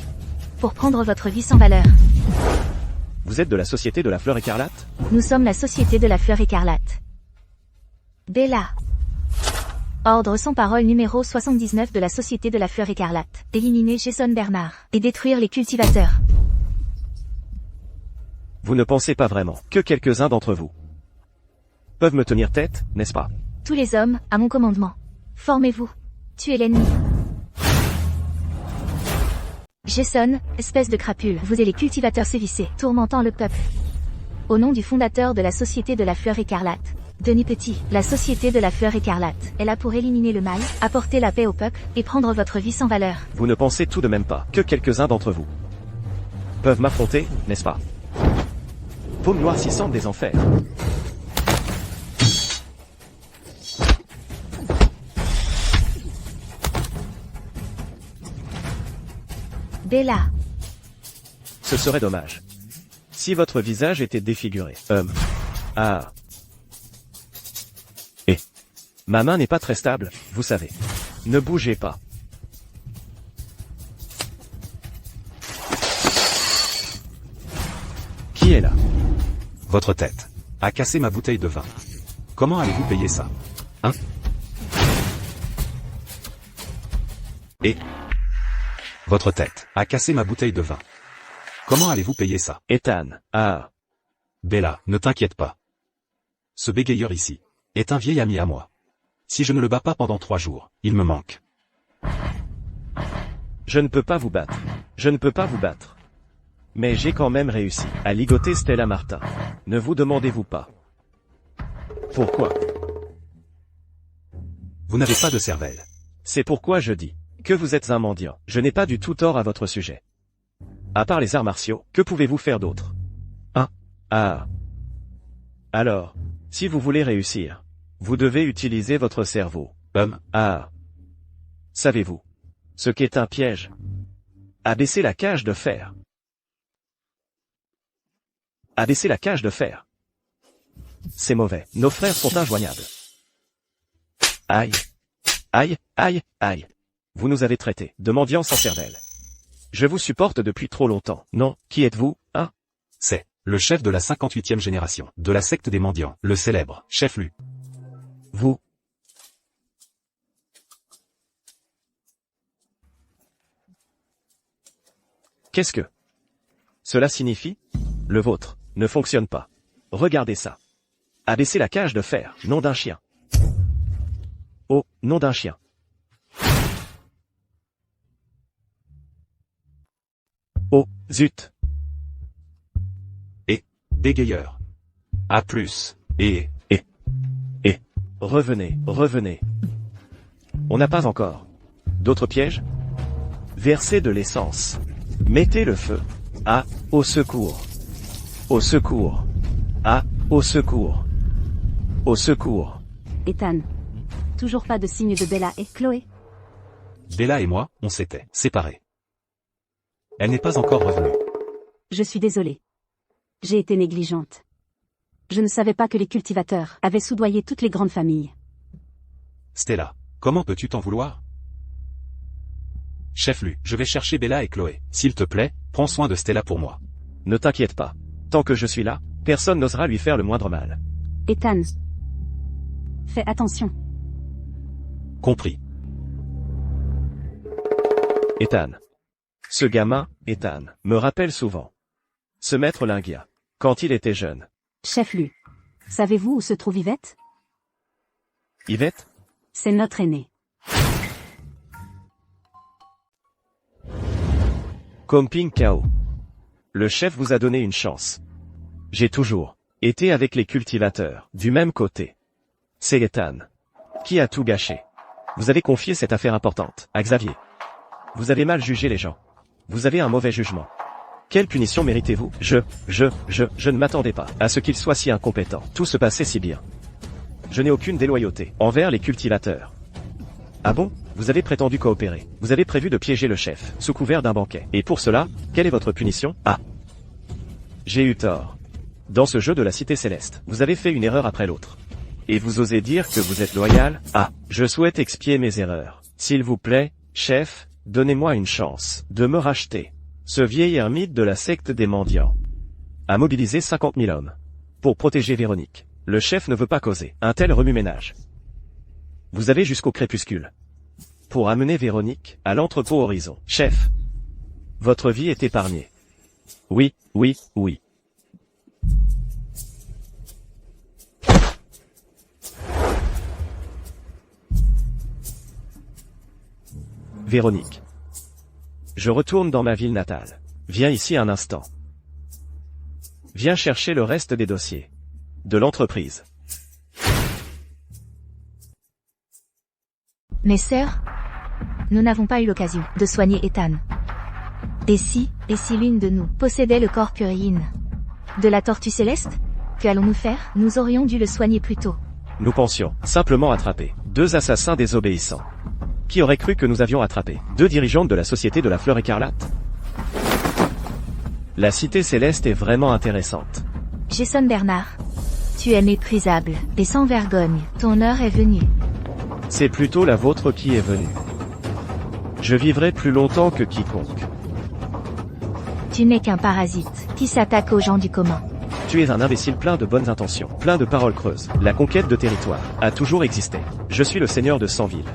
Pour prendre votre vie sans valeur. Vous êtes de la Société de la Fleur Écarlate? Nous sommes la Société de la Fleur Écarlate. Bella. Ordre sans parole numéro 79 de la Société de la Fleur Écarlate. Éliminer Jason Bernard. Et détruire les cultivateurs. Vous ne pensez pas vraiment que quelques-uns d'entre vous peuvent me tenir tête, n'est-ce pas? Tous les hommes, à mon commandement. Formez-vous. Tuez l'ennemi. Jason, espèce de crapule, vous et les cultivateurs sévissez, tourmentant le peuple. Au nom du fondateur de la Société de la Fleur Écarlate, Denis Petit, la Société de la Fleur Écarlate est là pour éliminer le mal, apporter la paix au peuple, et prendre votre vie sans valeur. Vous ne pensez tout de même pas que quelques-uns d'entre vous peuvent m'affronter, n'est-ce pas? Paume noircissante des enfers. Bella. Ce serait dommage. Si votre visage était défiguré. Ah. Et. Ma main n'est pas très stable, vous savez. Ne bougez pas. Qui est là? Votre tête a cassé ma bouteille de vin. Comment allez-vous payer ça? Hein? Et votre tête a cassé ma bouteille de vin. Comment allez-vous payer ça? Ethan. Ah. Bella, ne t'inquiète pas. Ce bégayeur ici est un vieil ami à moi. Si je ne le bats pas pendant 3 jours, il me manque. Je ne peux pas vous battre. Je ne peux pas vous battre. Mais j'ai quand même réussi à ligoter Stella Martin. Ne vous demandez-vous pas pourquoi? Vous n'avez pas de cervelle. C'est pourquoi je dis que vous êtes un mendiant. Je n'ai pas du tout tort à votre sujet. À part les arts martiaux, que pouvez-vous faire d'autre? Ah. Alors, si vous voulez réussir, vous devez utiliser votre cerveau. Ah. Savez-vous ce qu'est un piège? Abaisser la cage de fer. Abaisser la cage de fer. C'est mauvais. Nos frères sont injoignables. Aïe. Aïe, aïe, aïe. Vous nous avez traités de mendiants sans cervelle. Je vous supporte depuis trop longtemps. Non, qui êtes-vous, hein? C'est le chef de la 58e génération, de la secte des mendiants, le célèbre chef Lu. Vous. Qu'est-ce que cela signifie? Le vôtre ne fonctionne pas. Regardez ça. Abaisser la cage de fer, nom d'un chien. Oh, nom d'un chien. Oh, zut. Et, bégayeur. A plus, et. Revenez, revenez. On n'a pas encore d'autres pièges? Versez de l'essence. Mettez le feu. Ah, au secours. Au secours. Ah, au secours. Au secours. Ethan. Toujours pas de signe de Bella et Chloé? Bella et moi, on s'était séparés. Elle n'est pas encore revenue. Je suis désolée. J'ai été négligente. Je ne savais pas que les cultivateurs avaient soudoyé toutes les grandes familles. Stella, comment peux-tu t'en vouloir? Chef Lu, je vais chercher Bella et Chloé. S'il te plaît, prends soin de Stella pour moi. Ne t'inquiète pas. Tant que je suis là, personne n'osera lui faire le moindre mal. Ethan. Fais attention. Compris. Ethan. Ce gamin, Ethan, me rappelle souvent ce maître Lingia, quand il était jeune. Chef Lu. Savez-vous où se trouve Yvette? Yvette? C'est notre aînée. Comping Kao. Le chef vous a donné une chance. J'ai toujours été avec les cultivateurs, du même côté. C'est Ethan qui a tout gâché. Vous avez confié cette affaire importante à Xavier. Vous avez mal jugé les gens. Vous avez un mauvais jugement. Quelle punition méritez-vous? Je ne m'attendais pas à ce qu'il soit si incompétent. Tout se passait si bien. Je n'ai aucune déloyauté envers les cultivateurs. Ah bon? Vous avez prétendu coopérer. Vous avez prévu de piéger le chef, sous couvert d'un banquet. Et pour cela, quelle est votre punition? Ah. J'ai eu tort. Dans ce jeu de la Cité Céleste, vous avez fait une erreur après l'autre. Et vous osez dire que vous êtes loyal? Ah. Je souhaite expier mes erreurs. S'il vous plaît, chef, donnez-moi une chance de me racheter. Ce vieil ermite de la secte des mendiants a mobilisé 50 000 hommes pour protéger Véronique. Le chef ne veut pas causer un tel remue-ménage. Vous avez jusqu'au crépuscule pour amener Véronique à l'entrepôt Horizon. Chef, votre vie est épargnée. Oui, oui, oui. Véronique. Je retourne dans ma ville natale. Viens ici un instant. Viens chercher le reste des dossiers de l'entreprise. Mes sœurs, nous n'avons pas eu l'occasion de soigner Ethan. Et si l'une de nous possédait le corps purine de la tortue céleste? Que allons-nous faire? Nous aurions dû le soigner plus tôt. Nous pensions simplement attraper 2 assassins désobéissants. Qui aurait cru que nous avions attrapé 2 dirigeantes de la Société de la Fleur Écarlate? La Cité Céleste est vraiment intéressante. Jason Bernard, tu es méprisable et sans vergogne. Ton heure est venue. C'est plutôt la vôtre qui est venue. Je vivrai plus longtemps que quiconque. Tu n'es qu'un parasite qui s'attaque aux gens du commun. Tu es un imbécile plein de bonnes intentions, plein de paroles creuses. La conquête de territoire a toujours existé. Je suis le seigneur de 100 villes.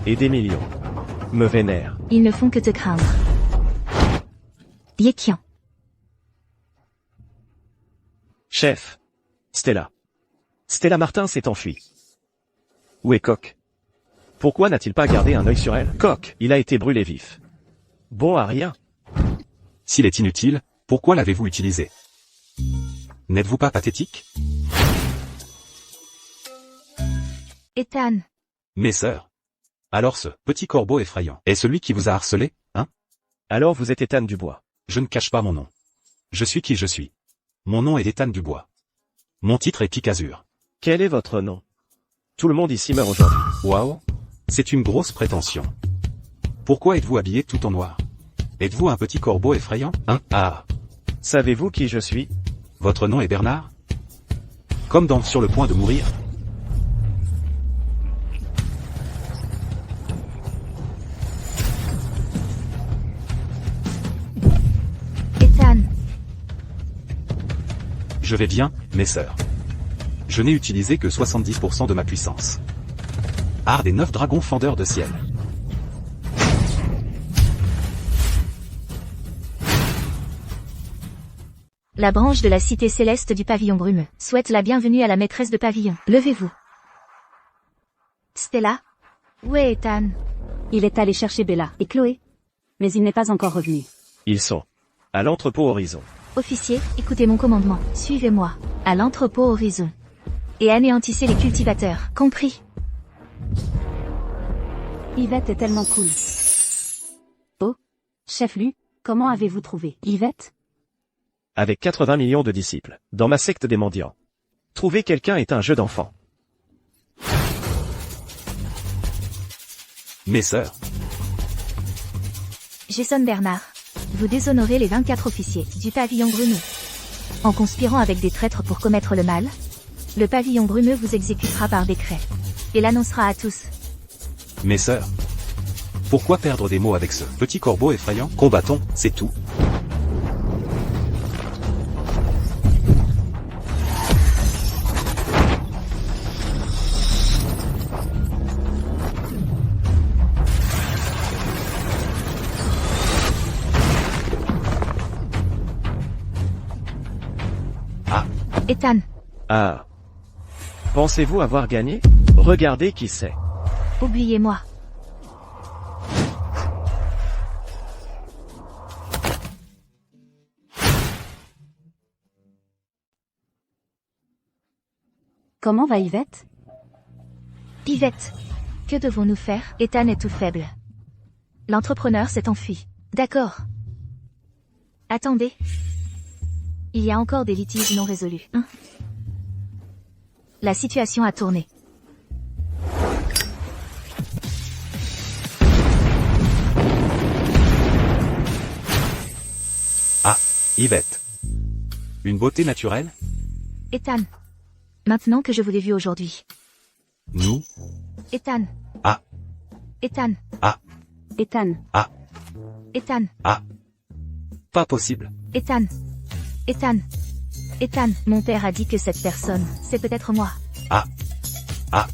Et des millions me vénèrent. Ils ne font que te craindre. Yekian. Chef. Stella. Stella Martin s'est enfuie. Où est Coq? Pourquoi n'a-t-il pas gardé un œil sur elle? Coq, il a été brûlé vif. Bon à rien. S'il est inutile, pourquoi l'avez-vous utilisé? N'êtes-vous pas pathétique? Ethan. Mes sœurs. Alors ce petit corbeau effrayant est celui qui vous a harcelé, hein? Alors vous êtes Ethan Dubois. Je ne cache pas mon nom. Je suis qui je suis. Mon nom est Ethan Dubois. Mon titre est Picazur. Quel est votre nom? Tout le monde ici meurt aujourd'hui. Waouh, c'est une grosse prétention. Pourquoi êtes-vous habillé tout en noir? Êtes-vous un petit corbeau effrayant, hein? Ah. Savez-vous qui je suis? Votre nom est Bernard? Comme dans Sur le point de mourir? Ethan. Je vais bien, mes sœurs. Je n'ai utilisé que 70% de ma puissance. Art des 9 dragons fendeurs de ciel. La branche de la Cité Céleste du Pavillon Brumeux souhaite la bienvenue à la maîtresse de pavillon. Levez-vous. Stella? Où est Ethan? Il est allé chercher Bella et Chloé. Mais il n'est pas encore revenu. Ils sont à l'entrepôt Horizon. Officier, écoutez mon commandement. Suivez-moi. À l'entrepôt Horizon. Et anéantissez les cultivateurs. Compris? Yvette est tellement cool. Oh, chef Lu, comment avez-vous trouvé Yvette? Avec 80 millions de disciples, dans ma secte des mendiants. Trouver quelqu'un est un jeu d'enfant. Mes sœurs. Jason Bernard. Vous déshonorez les 24 officiers du pavillon brumeux. En conspirant avec des traîtres pour commettre le mal, le pavillon brumeux vous exécutera par décret. Et l'annoncera à tous. Mes sœurs. Pourquoi perdre des mots avec ce petit corbeau effrayant? Combattons, c'est tout. Ethan. Ah. Pensez-vous avoir gagné? Regardez qui c'est. Oubliez-moi. Comment va Yvette? Yvette. Que devons-nous faire? Ethan est tout faible. L'entrepreneur s'est enfui. D'accord. Attendez. Il y a encore des litiges non résolus. La situation a tourné. Yvette. Une beauté naturelle? Ethan. Maintenant que je vous l'ai vu aujourd'hui. Nous? Ethan. Ah. Ethan. Ah. Ethan. Ah. Ethan. Ah. Pas possible. Ethan. Ethan. Ethan. Mon père a dit que cette personne, c'est peut-être moi. Ah. Ah.